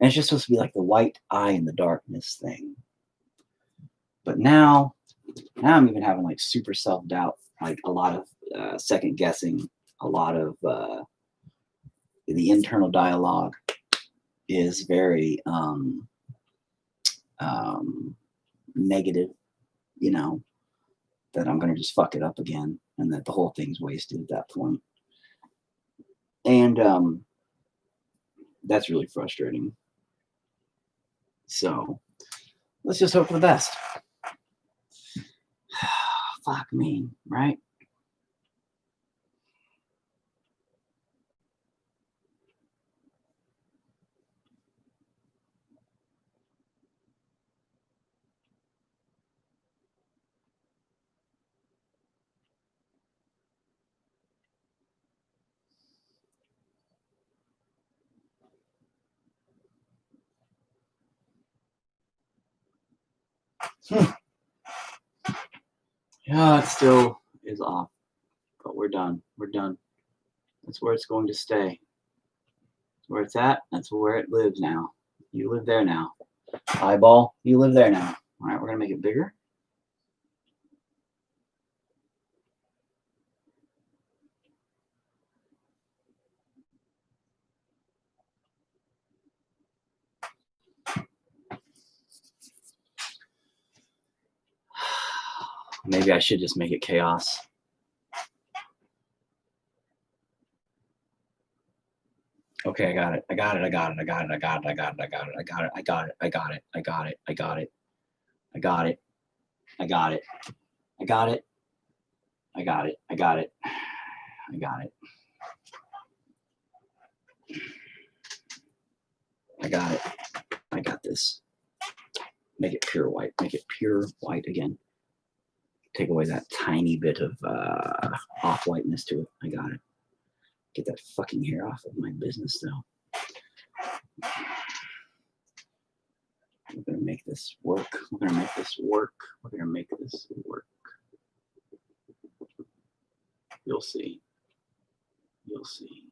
A: it's just supposed to be like the white eye in the darkness thing. But now I'm even having like super self-doubt, like a lot of second guessing, a lot of the internal dialogue is very negative, that I'm going to just fuck it up again and that the whole thing's wasted at that point. And that's really frustrating. So let's just hope for the best. Fuck me, right? Yeah, it still is off, but we're done. We're done. That's where it's going to stay. That's where it's at. That's where it lives now. You live there now. Eyeball, you live there now. All right, we're going to make it bigger. Maybe I should just make it chaos. Okay, I got it. I got it. I got it. I got it. I got it. I got it. I got it. I got it. I got it. I got it. I got it. I got it. I got it. I got it. I got it. I got it. I got it. I got it. I got it. I got this. Make it pure white. Make it pure white again. Take away that tiny bit of off-whiteness to it. I got it. Get that fucking hair off of my business, though. We're going to make this work. We're going to make this work. We're going to make this work. You'll see. You'll see.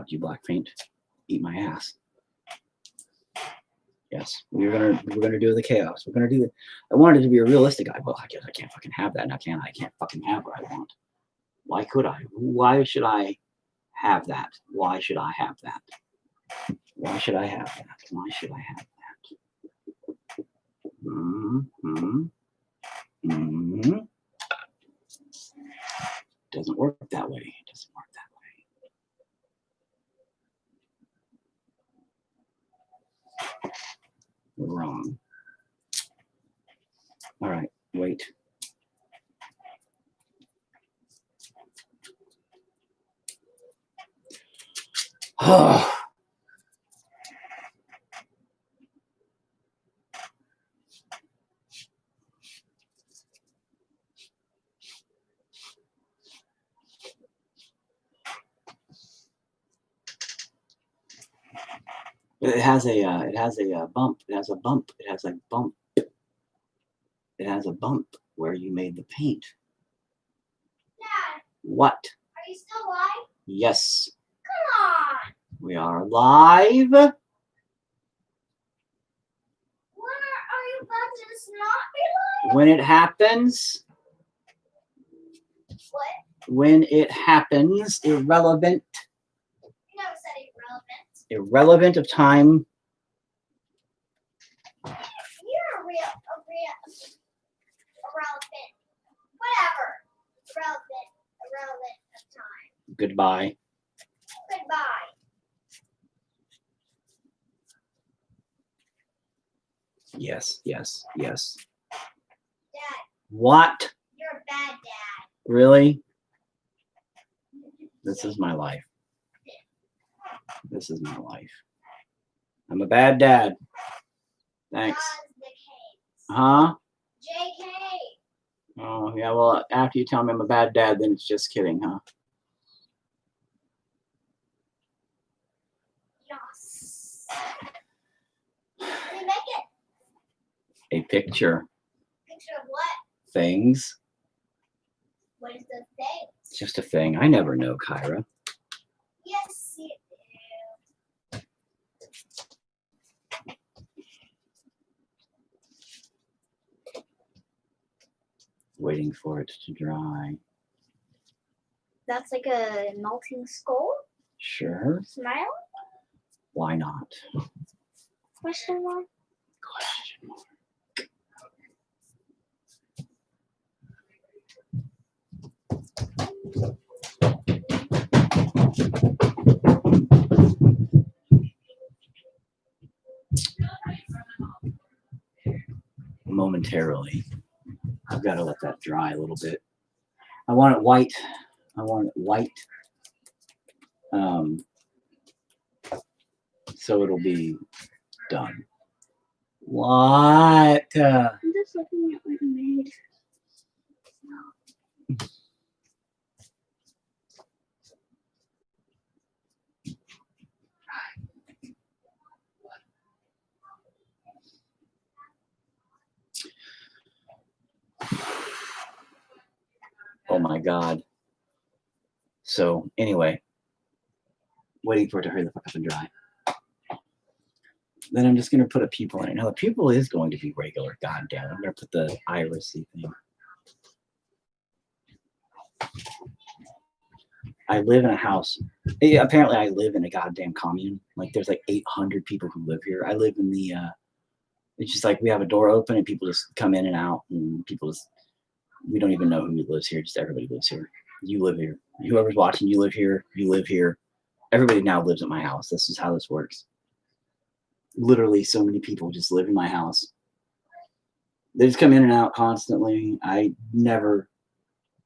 A: Fuck you, black paint. Eat my ass. Yes, we're gonna do the chaos. We're gonna do it. I wanted it to be a realistic guy. Well, I guess I can't fucking have that now, can I? I can't fucking have what I want. Why could I? Why should I have that? Why should I have that? Why should I have that? Why should I have that? Doesn't work that way. It doesn't work that way. We're wrong. All right, wait. Oh. It has a bump. It has a bump. It has a bump. It has a bump where you made the paint.
B: Dad,
A: What?
B: are you still alive?
A: Yes,
B: Come on.
A: we are live.
B: When are you about to just not be alive?
A: When it happens,
B: What?
A: when it happens, irrelevant,
B: You never said irrelevant.
A: irrelevant of time.
B: You're irrelevant. Whatever. Irrelevant of time.
A: Goodbye.
B: Goodbye.
A: Yes, yes, yes.
B: Dad,
A: What?
B: you're a bad dad.
A: Really? This is my life. This is my life. I'm a bad dad. Thanks.
B: That's the case.
A: Huh?
B: JK.
A: Oh, yeah, well, after you tell me I'm a bad dad, then it's just kidding, huh?
B: Yes. How do you make it?
A: A picture.
B: Picture of what?
A: Things.
B: What is the thing?
A: It's just a thing. I never know, Kyra.
B: Yes, you do.
A: Waiting for it to dry.
B: That's like a melting skull?
A: Sure.
B: Smile?
A: Why not?
B: Question mark?
A: Question mark. Momentarily. I've got to let that dry a little bit. I want it white. I want it white. So it'll be done. What?
B: I'm just looking at what I made.
A: Oh my God. So anyway, waiting for it to hurry the fuck up and dry. Then I'm just going to put a pupil in it. Now the pupil is going to be regular. God damn it. I'm going to put the irisy thing. I live in a house. Yeah, apparently I live in a goddamn commune. Like there's like 800 people who live here. I live in the, it's just like we have a door open and people just come in and out and people just, we don't even know who lives here. Just everybody lives here. You live here. Whoever's watching, you live here. You live here. Everybody now lives at my house. This is how this works. Literally so many people just live in my house. They just come in and out constantly. I never,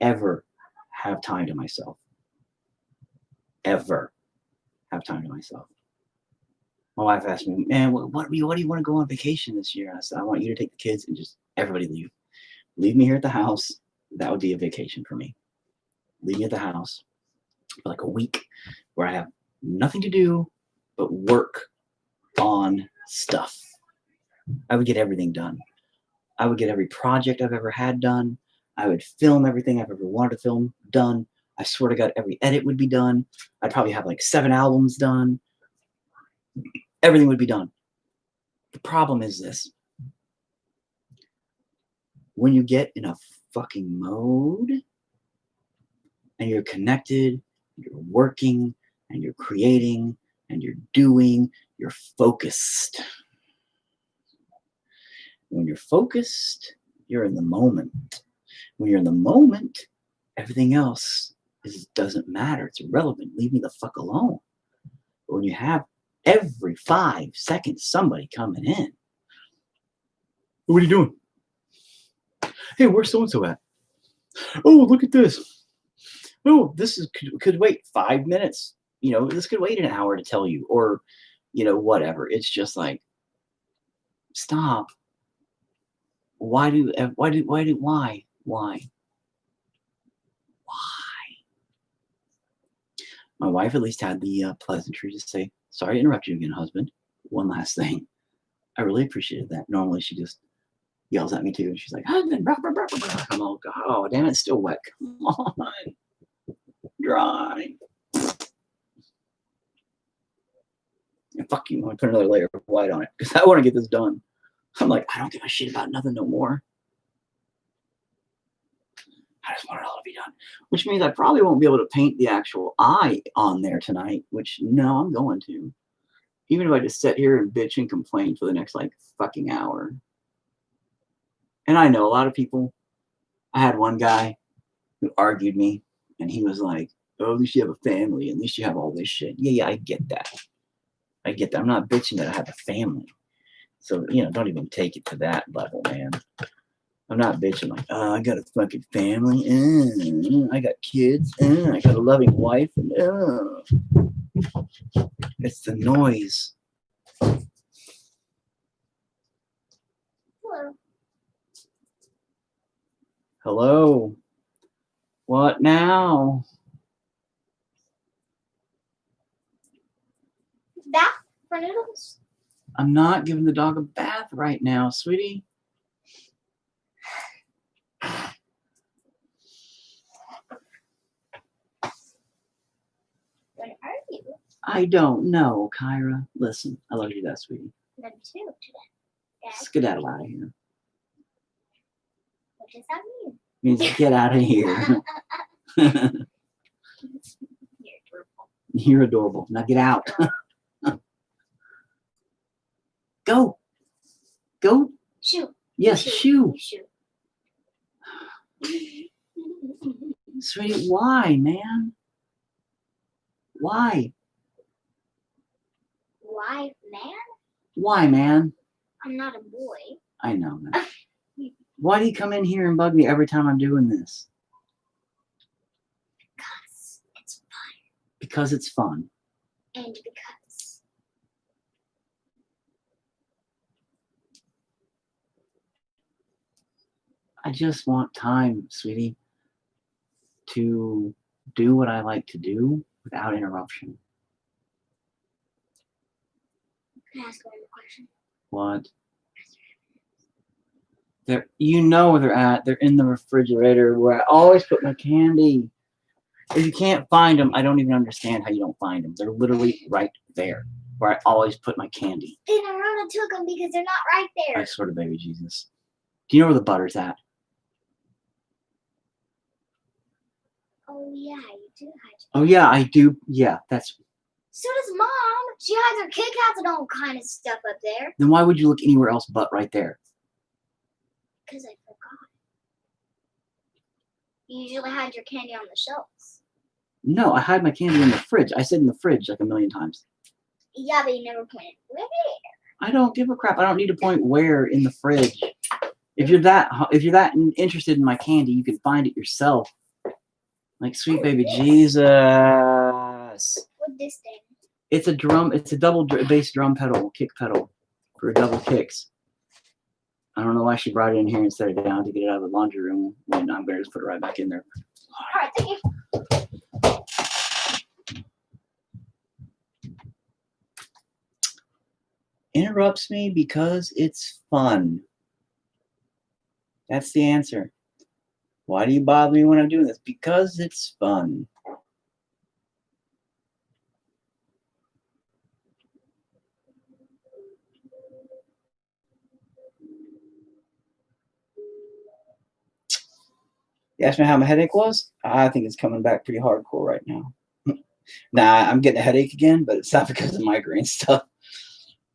A: ever have time to myself. Ever have time to myself. My wife asked me, man, what do you want to go on vacation this year? And I said, I want you to take the kids and just everybody leave. Leave me here at the house. That would be a vacation for me. Leave me at the house for like a week where I have nothing to do but work on stuff. I would get everything done. I would get every project I've ever had done. I would film everything I've ever wanted to film done. I swear to God, every edit would be done. I'd probably have like 7 albums done. Everything would be done. The problem is this. When you get in a fucking mode and you're connected, you're working, and you're creating, and you're doing, you're focused. When you're focused, you're in the moment. When you're in the moment, everything else doesn't matter. It's irrelevant. Leave me the fuck alone. But when you have every 5 seconds somebody coming in, what are you doing? Hey, where's so-and-so at? Oh, look at this. Oh, this is could wait 5 minutes. You know, this could wait an hour to tell you, or, you know, whatever. It's just like, stop. Why? My wife at least had the pleasantry to say, sorry to interrupt you again, husband. One last thing. I really appreciated that. Normally she just yells at me too. And she's like, husband, blah, blah, blah, blah, blah. I'm all, oh, damn it, it's still wet. Come on. Dry. And fuck you, I want to put another layer of white on it because I want to get this done. I'm like, I don't give a shit about nothing no more. I just want it all to be done. Which means I probably won't be able to paint the actual eye on there tonight, which no, I'm going to. Even if I just sit here and bitch and complain for the next like fucking hour. And I know a lot of people. I had one guy who argued me and he was like, oh, at least you have a family. At least you have all this shit. Yeah, I get that. I get that. I'm not bitching that I have a family. So, you know, don't even take it to that level, man. I'm not bitching like, oh, I got a fucking family. I got kids. I got a loving wife. It's the noise.
B: Hello.
A: Hello. What now?
B: Bath for noodles.
A: I'm not giving the dog a bath right now, sweetie.
B: Where are you?
A: I don't know, Kyra. Listen, I love you that, sweetie.
B: Love you too. Dad,
A: Skedaddle out of here.
B: what does that mean?
A: Means get out of here.
B: You're adorable.
A: You're adorable. Now get out. Go. Go.
B: Shoot.
A: Yes, shoo.
B: Shoot.
A: Sweetie, why, man? Why?
B: Why, man?
A: Why, man?
B: I'm not a boy.
A: I know, man. Why do you come in here and bug me every time I'm doing this?
B: Because it's fun.
A: Because it's fun.
B: And because
A: I just want time, sweetie, to do what I like to do without interruption.
B: can I ask one more question?
A: What? They're, you know where they're at. They're in the refrigerator where I always put my candy. If you can't find them, I don't even understand how you don't find them. They're literally right there where I always put my candy.
B: Then Arona took them because they're not right there.
A: I swear to baby Jesus. Do you know where the butter's at?
B: Oh yeah, you do hide.
A: Oh yeah, I do. Yeah, that's.
B: So does Mom. She hides her Kit Kats and all kind of stuff up there.
A: Then why would you look anywhere else but right there?
B: Because I forgot. You usually hide your candy on the shelves.
A: No, I hide my candy in the fridge. I said in the fridge like a million times.
B: Yeah, but you never pointed where.
A: I don't give a crap. I don't need to point where in the fridge. If you're that interested in my candy, you can find it yourself. Like sweet baby Jesus.
B: What this thing?
A: It's a drum. It's a double bass drum pedal, kick pedal for double kicks. I don't know why she brought it in here and set it down to get it out of the laundry room when I'm going to just put it right back in there.
B: All right, thank you.
A: Interrupts me because it's fun. That's the answer. Why do you bother me when I'm doing this? Because it's fun. You asked me how my headache was? I think it's coming back pretty hardcore right now. Nah, I'm getting a headache again, but it's not because of migraine stuff.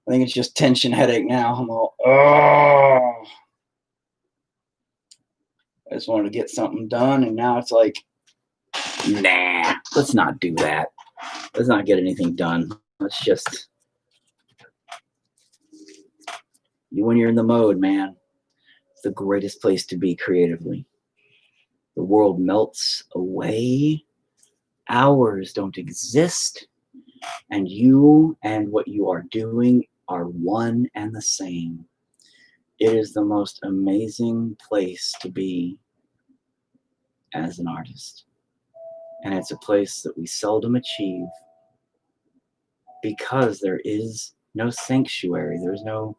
A: I think it's just tension headache now. I'm all, oh. I just wanted to get something done, and now it's like, nah, let's not do that. Let's not get anything done. Let's just, when you're in the mode, man, it's the greatest place to be creatively. The world melts away. Hours don't exist. And you and what you are doing are one and the same. It is the most amazing place to be as an artist. And it's a place that we seldom achieve because there is no sanctuary, there's no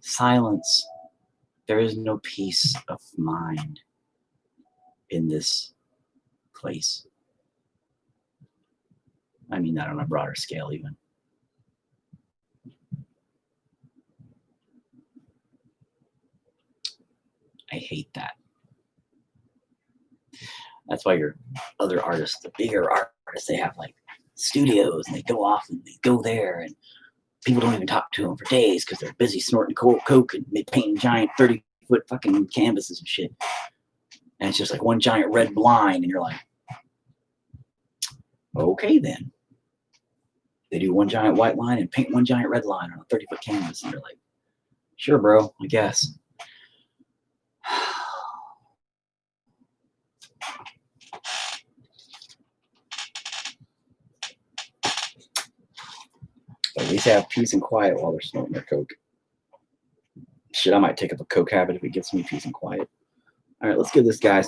A: silence, there is no peace of mind in this place. I mean that on a broader scale even. I hate that. That's why your other artists, the bigger artists, they have like studios and they go off and they go there and people don't even talk to them for days because they're busy snorting coke and painting giant 30-foot fucking canvases and shit. And it's just like one giant red line and you're like, okay then. They do one giant white line and paint one giant red line on a 30-foot canvas and you're like, sure bro, I guess. But at least they have peace and quiet while they're snorting their coke. Shit, I might take up a coke habit if it gives me peace and quiet. All right, let's give this guy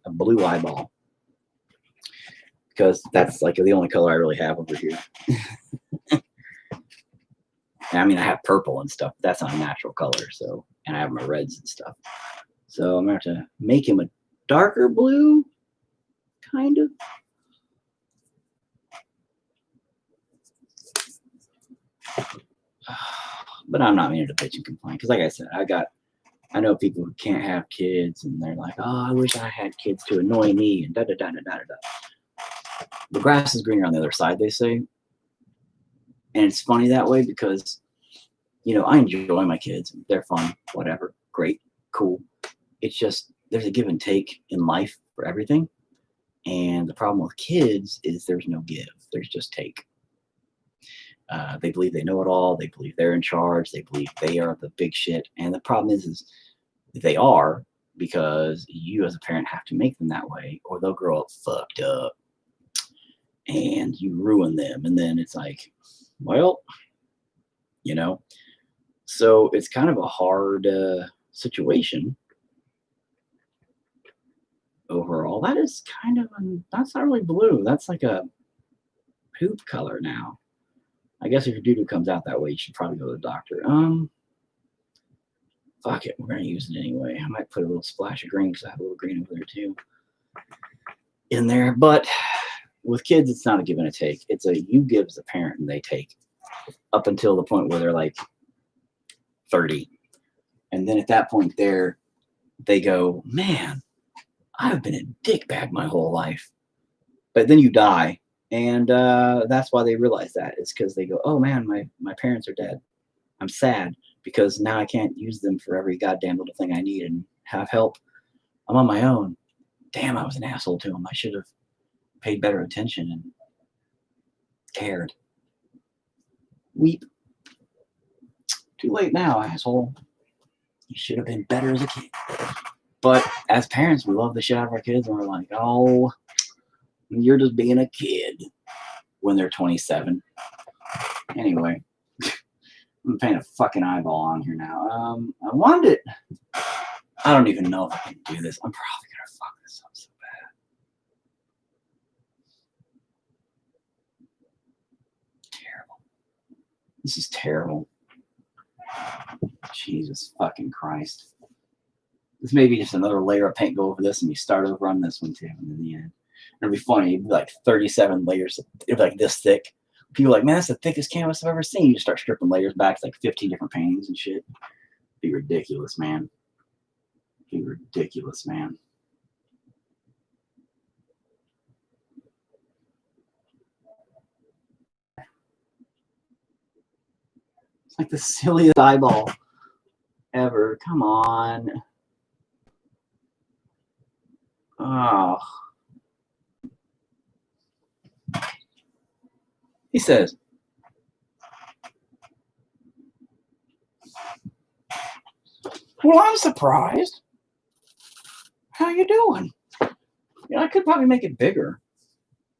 A: a blue eyeball. Because that's like the only color I really have over here. I mean, I have purple and stuff. That's not a natural color. So, and I have my reds and stuff. So I'm going to have to make him a darker blue, kind of. But I'm not meaning to bitch and complain. Because like I said, I know people who can't have kids and they're like, oh, I wish I had kids to annoy me and da-da-da-da-da-da. The grass is greener on the other side, they say. And it's funny that way because, you know, I enjoy my kids. They're fun, whatever, great, cool. It's just there's a give and take in life for everything. And the problem with kids is there's no give. There's just take. They believe they know it all. They believe they're in charge. They believe they are the big shit. And the problem is they are because you as a parent have to make them that way or they'll grow up fucked up. And you ruin them. And then it's like, well, you know, so it's kind of a hard situation overall. That is kind of, that's not really blue. That's like a poop color now. I guess if your doo-doo comes out that way, you should probably go to the doctor. Fuck it. We're going to use it anyway. I might put a little splash of green because I have a little green over there too in there. But with kids, it's not a give and a take. It's a you give as a parent and they take up until the point where they're like 30. And then at that point there, they go, man, I've been a dickbag my whole life. But then you die. And that's why they realize that. It's because they go, oh man, my parents are dead. I'm sad because now I can't use them for every goddamn little thing I need and have help. I'm on my own. Damn, I was an asshole to them. I should have paid better attention and cared. Weep. Too late now, asshole. You should have been better as a kid. But as parents, we love the shit out of our kids and we're like, oh, you're just being a kid when they're 27. Anyway, I'm painting a fucking eyeball on here now. I wanted it. I don't even know if I can do this. I'm probably going to fuck this up so bad. Terrible. This is terrible. Jesus fucking Christ. This may be just another layer of paint go over this, and you start over on this one too, and in the end. It'll be funny. It'd be like 37 layers. It'd be like this thick. People are like, man, that's the thickest canvas I've ever seen. You just start stripping layers back. It's like 15 different paintings and shit. Be ridiculous, man. Be ridiculous, man. It's like the silliest eyeball ever. Come on. Oh. He says, well, I'm surprised. How you doing? I could probably make it bigger.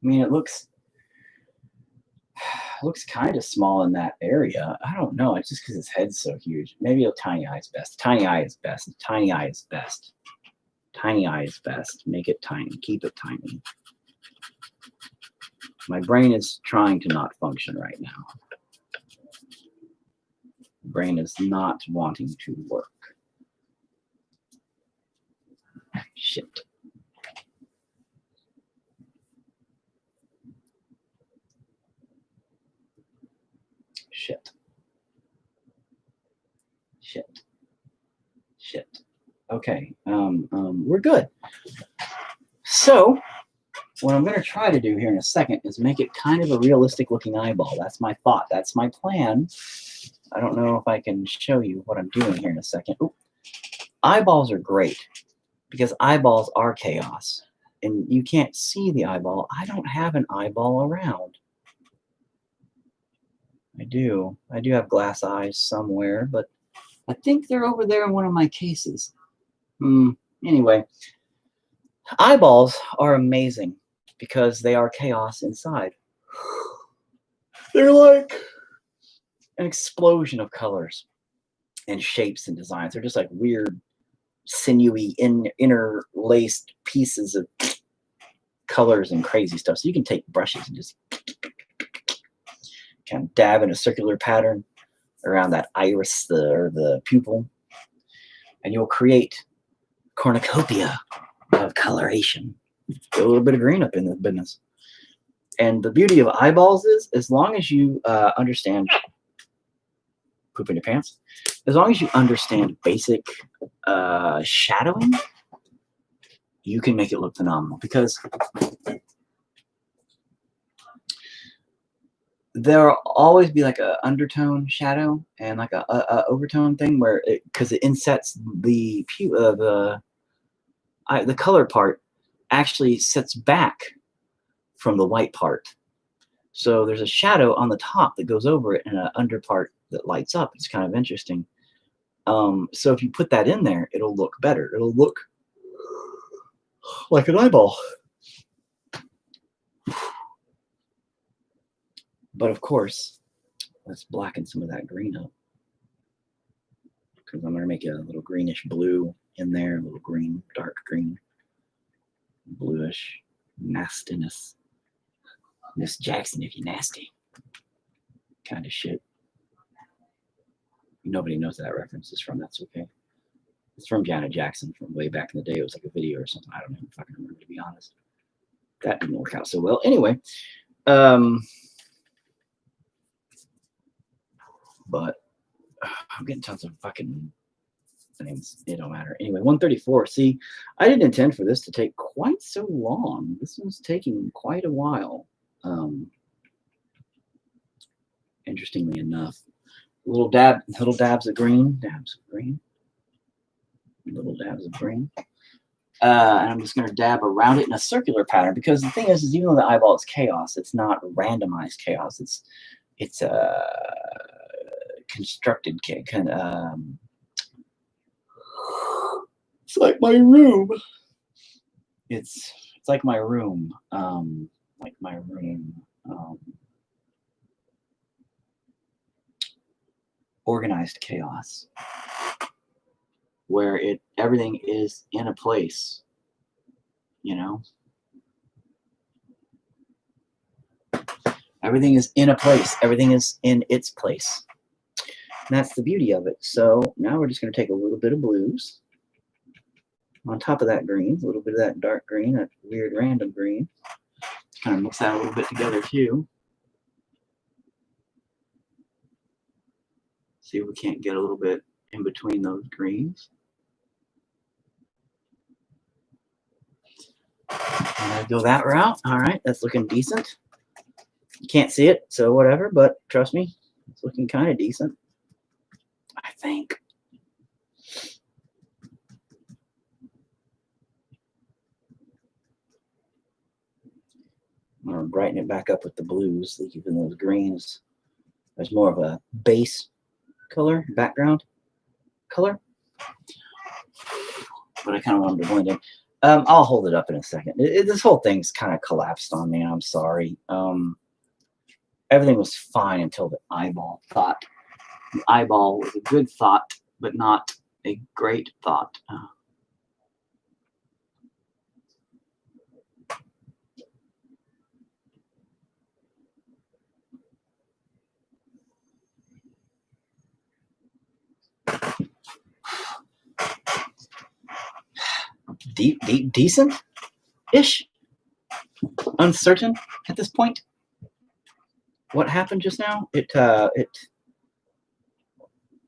A: I mean, it looks kind of small in that area. I don't know. It's just because his head's so huge. Maybe a tiny eye is best. Tiny eye is best. Tiny eye is best. Tiny eye is best. Make it tiny. Keep it tiny. My brain is trying to not function right now. Brain is not wanting to work. Shit. Shit. Shit. Shit. Okay. We're good. So what I'm going to try to do here in a second is make it kind of a realistic looking eyeball. That's my thought. That's my plan. I don't know if I can show you what I'm doing here in a second. Ooh. Eyeballs are great because eyeballs are chaos. And you can't see the eyeball. I don't have an eyeball around. I do. I do have glass eyes somewhere, but I think they're over there in one of my cases. Anyway, eyeballs are amazing because they are chaos inside. They're like an explosion of colors and shapes and designs. They're just like weird, sinewy, interlaced pieces of colors and crazy stuff. So you can take brushes and just kind of dab in a circular pattern around that iris or the pupil, and you'll create cornucopia of coloration. Get a little bit of green up in the business. And the beauty of eyeballs is, as long as you understand poop in your pants, as long as you understand basic shadowing, you can make it look phenomenal, because there'll always be like a undertone shadow and like a overtone thing where because it insets the color part actually sets back from the white part. So there's a shadow on the top that goes over it and an under part that lights up. It's kind of interesting. So if you put that in there, it'll look better. It'll look like an eyeball. But of course, let's blacken some of that green up, because I'm going to make a little greenish blue in there, a little green, dark green, bluish nastiness. Miss Jackson, if you're nasty, kind of shit. Nobody knows that reference is from. That's okay. It's from Janet Jackson from way back in the day. It was like a video or something. I don't even fucking remember, to be honest. That didn't work out so well. Anyway, but I'm getting tons of fucking things. It don't matter. Anyway, 134. See, I didn't intend for this to take quite so long. This one's taking quite a while. Interestingly enough, little dabs of green, little dabs of green. And I'm just going to dab around it in a circular pattern, because the thing is even though the eyeball is chaos, it's not randomized chaos. It's constructed. It's like my room. It's like my room. Organized chaos, where everything is in a place, you know. Everything is in a place. Everything is in its place. And that's the beauty of it. So now we're just going to take a little bit of blues. on top of that green, a little bit of that dark green, that weird random green. Kind of mix that a little bit together too. See if we can't get a little bit in between those greens. And go that route. All right, that's looking decent. You can't see it, so whatever, but trust me, it's looking kind of decent, I think. I'm going to brighten it back up with the blues, leaving those greens. There's more of a base color, background color. But I kind of wanted to blend in. I'll hold it up in a second. This whole thing's kind of collapsed on me. I'm sorry. Everything was fine until the eyeball thought. The eyeball was a good thought, but not a great thought. Decent-ish? Uncertain at this point? What happened just now? It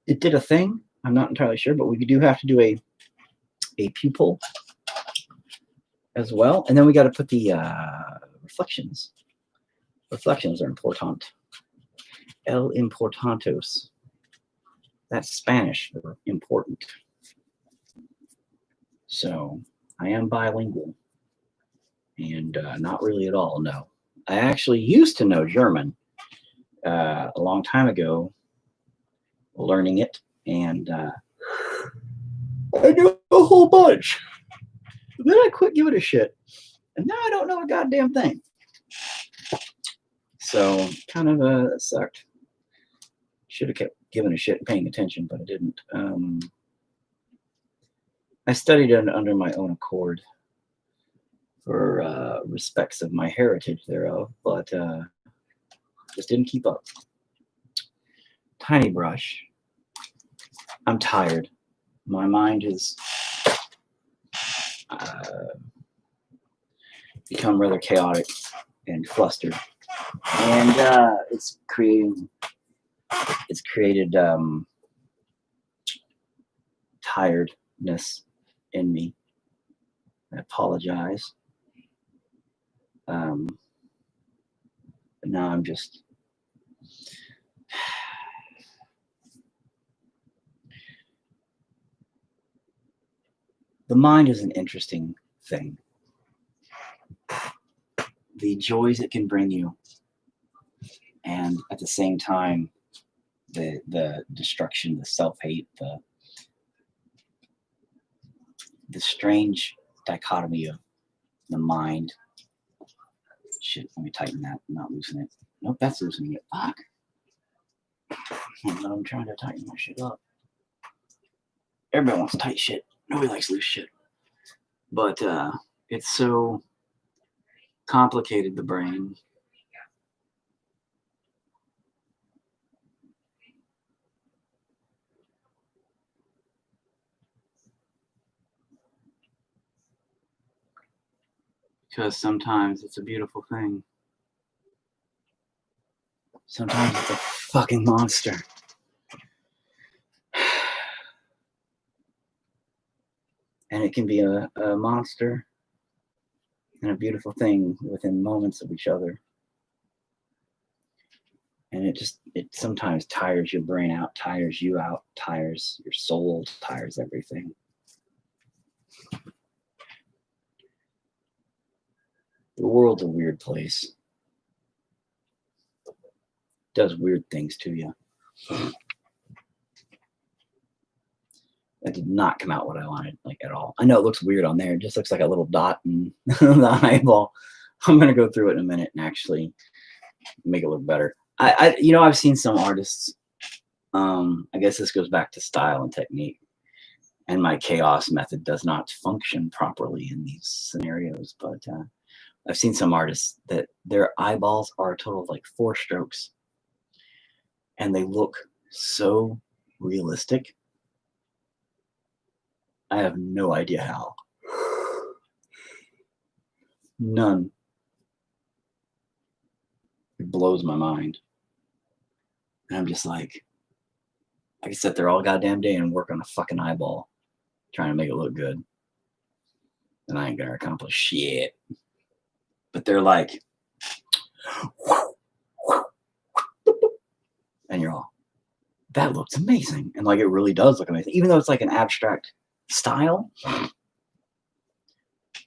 A: did a thing. I'm not entirely sure, but we do have to do a pupil as well, and then we got to put the reflections. Reflections are important. El importantos. That's Spanish for important. So I am bilingual, and not really at all. No, I actually used to know German a long time ago, learning it, and I knew a whole bunch. Then I quit giving a shit, and now I don't know a goddamn thing. So kind of that sucked. Should have kept giving a shit and paying attention, but I didn't. I studied under my own accord for respects of my heritage thereof, but just didn't keep up. Tiny brush. I'm tired. My mind has become rather chaotic and flustered, and it's created tiredness in me. I apologize. But now I'm just the mind is an interesting thing. The joys it can bring you, and at the same time, the destruction, the self-hate, the strange dichotomy of the mind. Shit, let me tighten that. I'm not loosening it. Nope, that's loosening it. Fuck. I'm trying to tighten my shit up. Everybody wants tight shit. Nobody likes loose shit. But it's so complicated, the brain. Because sometimes it's a beautiful thing. Sometimes it's a fucking monster. And it can be a monster and a beautiful thing within moments of each other. And it sometimes tires your brain out, tires you out, tires your soul, tires everything. The world's a weird place. It does weird things to you. That did not come out what I wanted, like, at all. I know it looks weird on there. It just looks like a little dot in the eyeball. I'm gonna go through it in a minute and actually make it look better. I've seen some artists. I guess this goes back to style and technique, and my chaos method does not function properly in these scenarios. But I've seen some artists that their eyeballs are a total of like 4 strokes, and they look so realistic. I have no idea how. None. It blows my mind. And I'm just like, I can sit there all goddamn day and work on a fucking eyeball trying to make it look good. And I ain't gonna accomplish shit. But they're like, and you're all, that looks amazing. And like, it really does look amazing. Even though it's like an abstract style,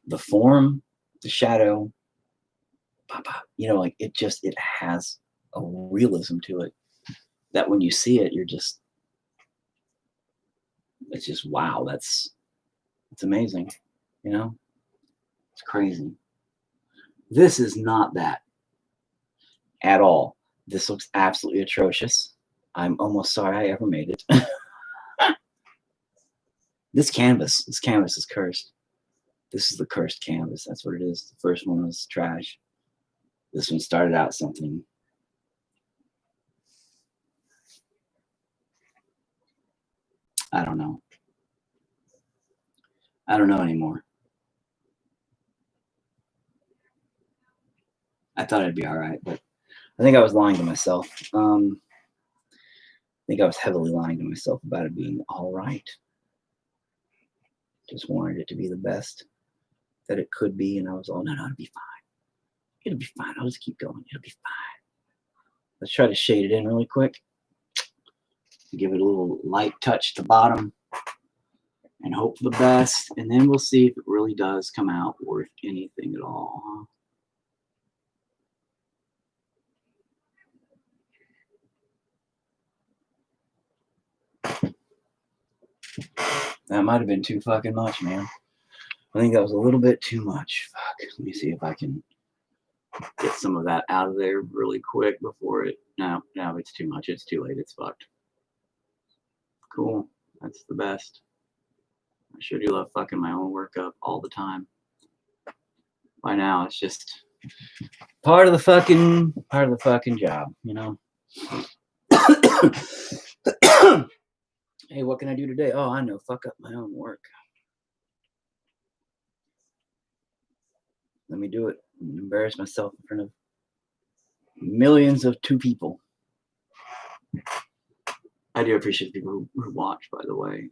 A: the form, the shadow, you know, like it has a realism to it that when you see it, it's just, wow, it's amazing. You know, it's crazy. This is not that at all. This looks absolutely atrocious. I'm almost sorry I ever made it. This canvas is cursed. This is the cursed canvas. That's what it is. The first one was trash. This one started out something. I don't know. I don't know anymore. I thought I'd be all right, but I think I was lying to myself. I think I was heavily lying to myself about it being all right. Just wanted it to be the best that it could be, and I was all, no, it'll be fine. It'll be fine. I'll just keep going. It'll be fine. Let's try to shade it in really quick. Give it a little light touch at the bottom and hope for the best, and then we'll see if it really does come out worth anything at all. That might have been too fucking much, man. I think that was a little bit too much. Fuck. Let me see if I can get some of that out of there really quick before it. No, it's too much. It's too late. It's fucked. Cool. That's the best. I sure do love fucking my own work up all the time. By now, it's just part of the fucking job, you know. Hey, what can I do today? Oh, I know. Fuck up my own work. Let me do it. Embarrass myself in front of millions of people. I do appreciate people who watch, by the way.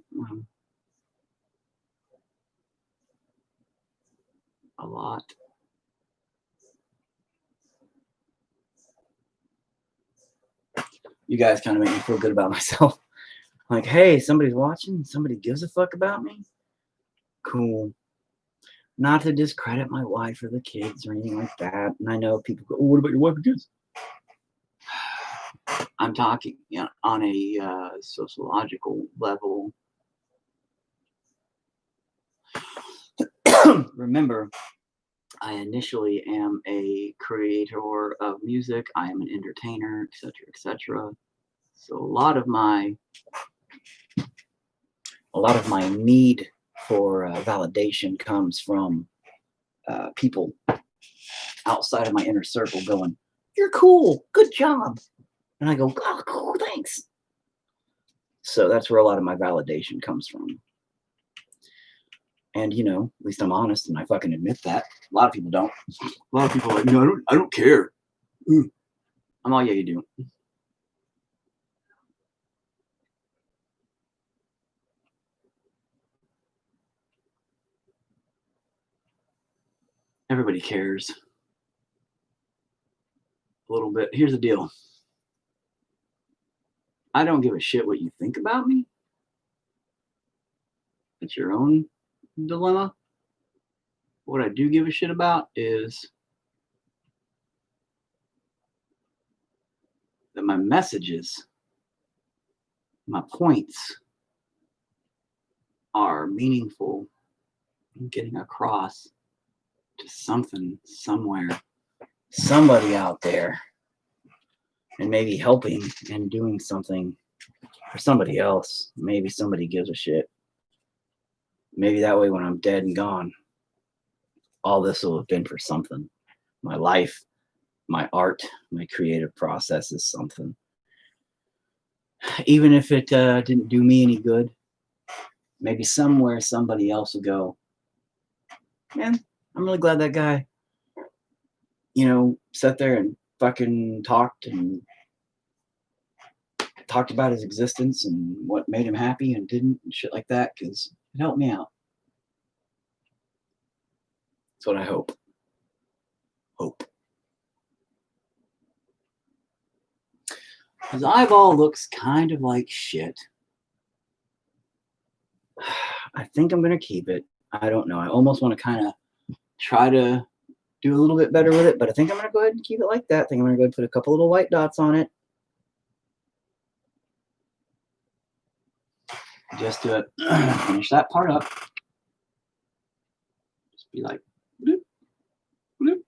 A: A lot. You guys kind of make me feel good about myself. Like, hey, somebody's watching. Somebody gives a fuck about me. Cool. Not to discredit my wife or the kids or anything like that. And I know people go, oh, what about your wife and kids? I'm talking on a sociological level. Remember, I initially am a creator of music. I am an entertainer, etc., etc. So a lot of my need for validation comes from people outside of my inner circle going, "You're cool, good job," and I go, "Oh, cool, thanks." So that's where a lot of my validation comes from. And, you know, at least I'm honest and I fucking admit that. A lot of people don't. A lot of people are like, no, I don't care. I'm all, yeah, you do. Everybody cares. A little bit. Here's the deal. I don't give a shit what you think about me. It's your own dilemma. What I do give a shit about is that my messages, my points are meaningful and getting across to something, somewhere, somebody out there, and maybe helping and doing something for somebody else. Maybe somebody gives a shit. Maybe that way when I'm dead and gone, all this will have been for something. My life, my art, my creative process is something. Even if it didn't do me any good, maybe somewhere somebody else will go, man, I'm really glad that guy, you know, sat there and fucking talked about his existence and what made him happy and didn't and shit like that, because it helped me out. That's what I hope. His eyeball looks kind of like shit. I think I'm going to keep it. I don't know. I almost want to kind of try to do a little bit better with it, but I think I'm going to go ahead and keep it like that. I think I'm going to go ahead and put a couple little white dots on it. Just to finish that part up. Just be like, bloop, bloop.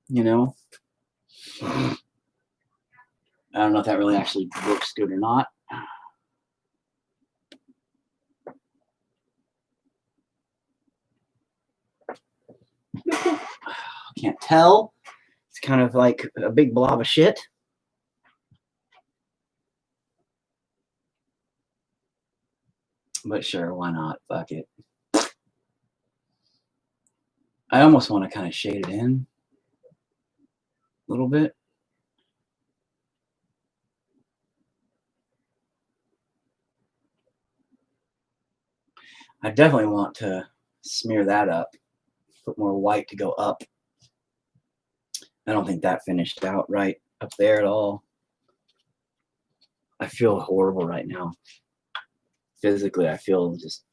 A: You know? I don't know if that really actually looks good or not. Can't tell. It's kind of like a big blob of shit. But sure, why not? Fuck it. I almost want to kind of shade it in a little bit. I definitely want to smear that up. Put more white to go up. I don't think that finished out right up there at all. I feel horrible right now. Physically, I feel just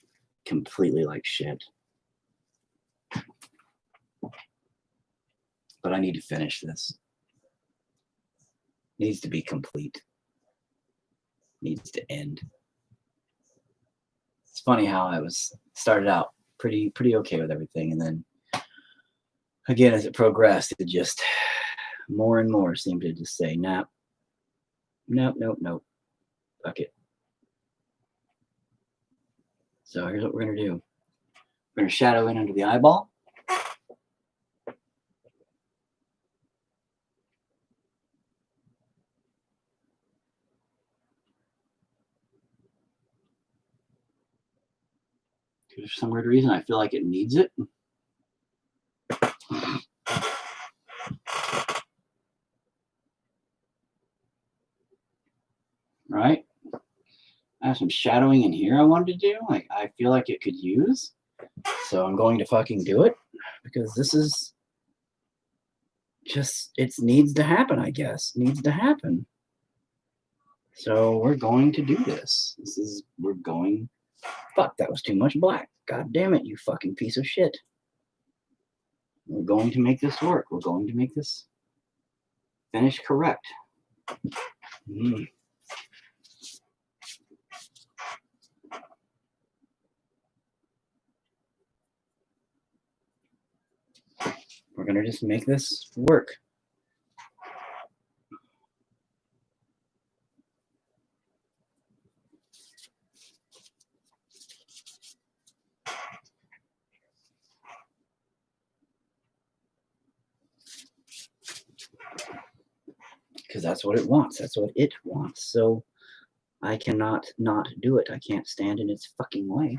A: completely like shit. But I need to finish this. Needs to be complete. Needs to end. It's funny how I started out pretty okay with everything, and then again as it progressed, it just more and more seemed to just say, nope. Fuck it. So here's what we're gonna do. We're gonna shadow in under the eyeball. For some weird reason, I feel like it needs it. Right? I have some shadowing in here I wanted to do. Like, I feel like it could use. So I'm going to fucking do it. Because this is just, it needs to happen, I guess. It needs to happen. So we're going to do this. Fuck, that was too much black. God damn it, you fucking piece of shit. We're going to make this work. We're going to make this finish correct. We're going to just make this work. Because that's what it wants. That's what it wants. So I cannot not do it. I can't stand in its fucking way.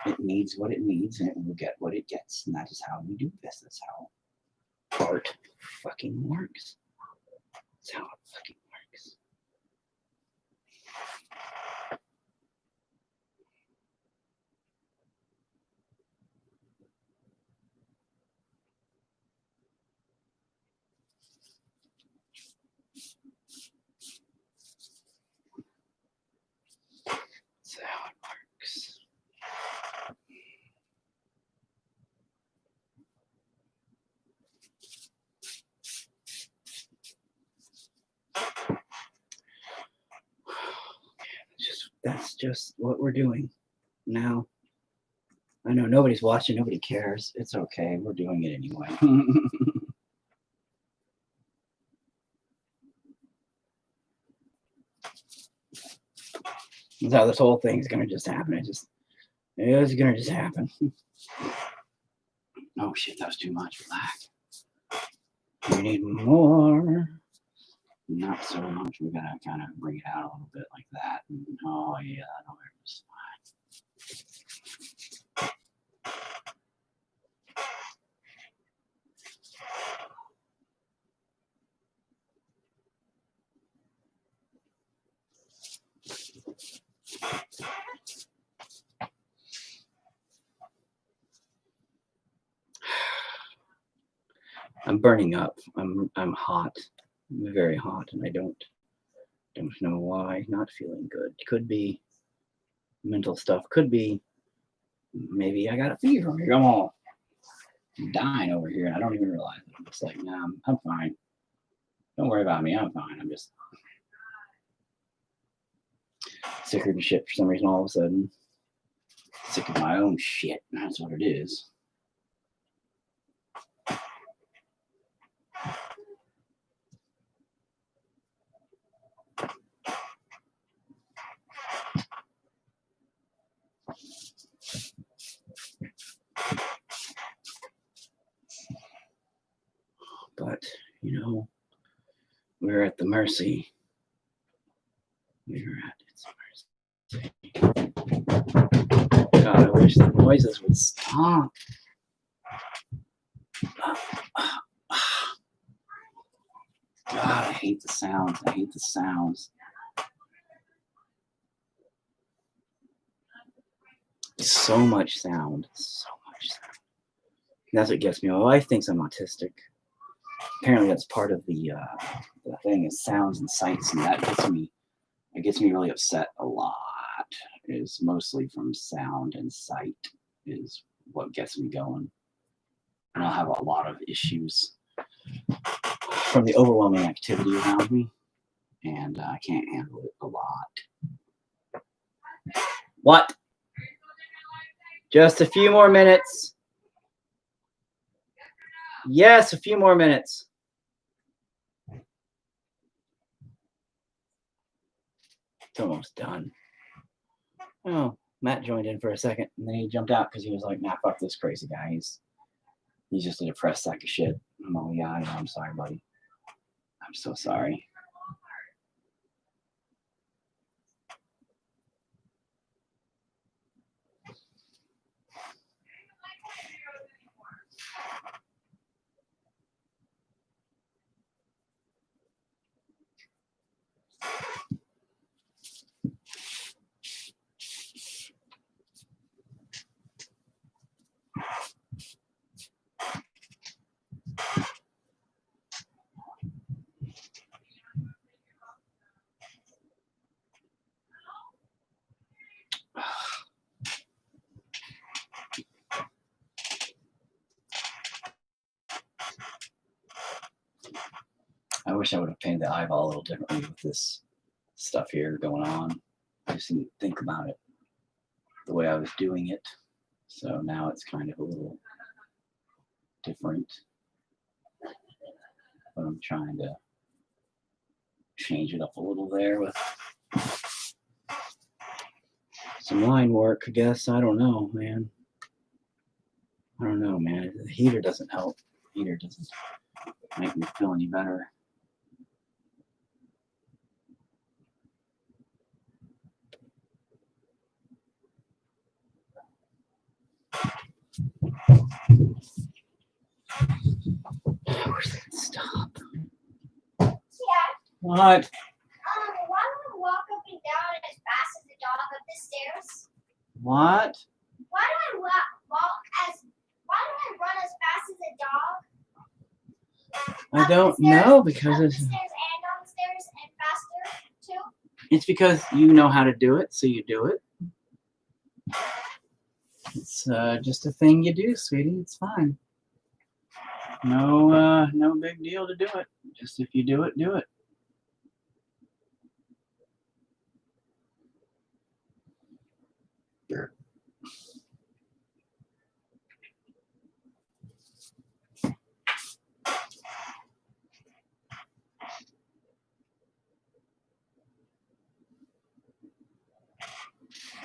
A: It needs what it needs, and it will get what it gets. And that is how we do this. That's how art fucking works. That's how it fucking works. That's how it works. That's just what we're doing now. I know nobody's watching, nobody cares. It's okay. We're doing it anyway. That's how this whole thing's gonna just happen. It's gonna just happen. Oh shit, that was too much black. We need more. Not so much. We gotta kind of bring it out a little bit like that. And, oh yeah, no, it was I'm burning up. I'm hot. I'm very hot, and I don't know why. Not feeling good. Could be mental stuff. Could be maybe I got a fever. Come on. I'm dying over here, and I don't even realize it. I'm just like, nah, I'm fine. Don't worry about me. I'm fine. I'm just sicker than shit for some reason all of a sudden. Sick of my own shit. That's what it is. But, you know, we're at the mercy. We're at its mercy. God, I wish the noises would stop. God, I hate the sounds. I hate the sounds. So much sound. So much sound. And that's what gets me. My wife thinks I'm autistic. Apparently that's part of the thing is sounds and sights, and that gets me really upset a lot. Is mostly from sound and sight is what gets me going. And I'll have a lot of issues from the overwhelming activity around me, and I can't handle it a lot. What? Just a few more minutes. Yes, a few more minutes. It's almost done. Oh, Matt joined in for a second, and then he jumped out because he was like, nah, fuck this crazy guy. He's just a depressed sack of shit. I'm all, yeah, I know. I'm sorry, buddy. I'm so sorry. I wish I would have painted the eyeball a little differently with this stuff here going on. I just didn't think about it the way I was doing it. So now it's kind of a little different. But I'm trying to change it up a little there with some line work, I guess. I don't know, man. I don't know, man. The heater doesn't help. The heater doesn't make me feel any better. Where's that stop?
B: Yeah.
A: What?
B: Why don't I walk up and down as fast as the dog up the stairs?
A: What?
B: Why do I run as fast as a dog?
A: I don't know because
B: up
A: it's
B: the stairs and down the stairs and faster too.
A: it's because you know how to do it, so you do it. It's just a thing you do, sweetie. It's fine. No big deal to do it. Just if you do it, do it. Sure.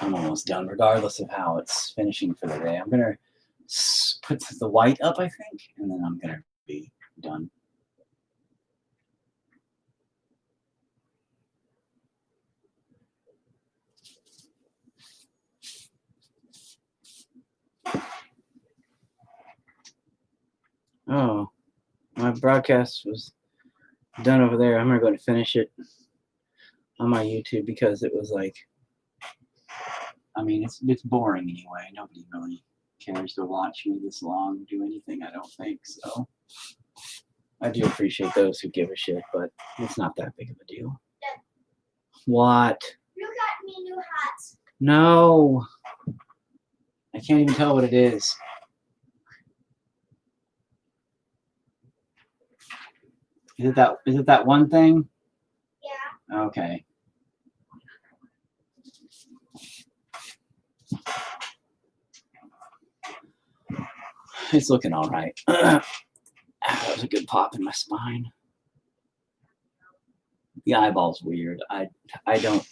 A: I'm almost done, regardless of how it's finishing for the day. I'm gonna put the white up, I think, and then I'm gonna be done. Oh, my broadcast was done over there. I'm going to finish it on my YouTube because it was like, I mean, it's boring anyway. Nobody really cares to watch me this long do anything, I don't think. So I do appreciate those who give a shit, but it's not that big of a deal. What?
B: You got me new hats.
A: No. I can't even tell what it is. Is it that one thing?
B: Yeah.
A: Okay. It's looking all right. That was a good pop in my spine. The eyeball's weird. I don't.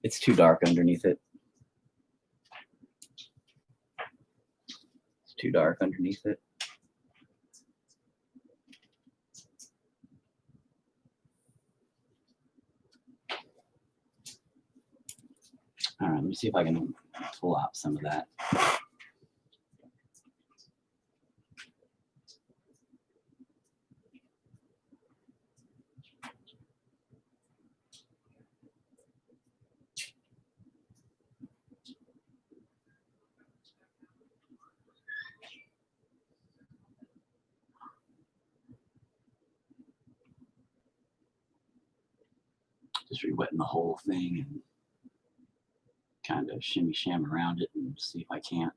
A: It's too dark underneath it. It's too dark underneath it. All right, let me see if I can pull out some of that. Just re-wetting the whole thing and kind of shimmy sham around it and see if I can't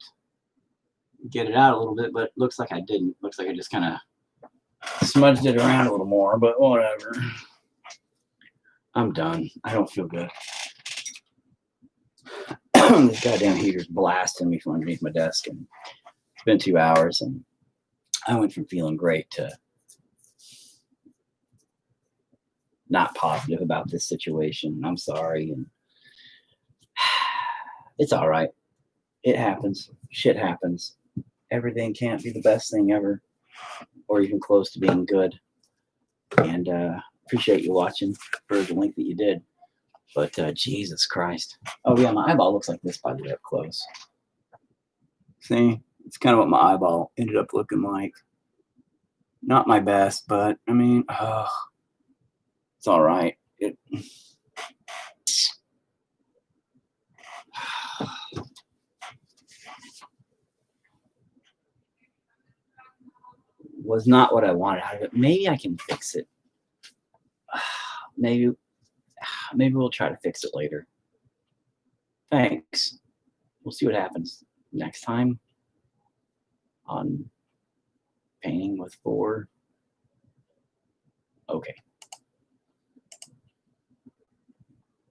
A: get it out a little bit, but looks like I didn't. Looks like I just kind of smudged it around a little more, but whatever. I'm done. I don't feel good. This goddamn heater's blasting me from underneath my desk, and it's been 2 hours, and I went from feeling great to not positive about this situation. I'm sorry, and it's all right. It happens. Shit happens. Everything can't be the best thing ever, or even close to being good. And appreciate you watching for the length that you did. But Jesus Christ. Oh yeah, my eyeball looks like this by the way up close. See, it's kind of what my eyeball ended up looking like. Not my best, but I mean, it's all right. It was not what I wanted out of it. Maybe I can fix it. Maybe we'll try to fix it later. Thanks. We'll see what happens next time on Painting with 4. Okay.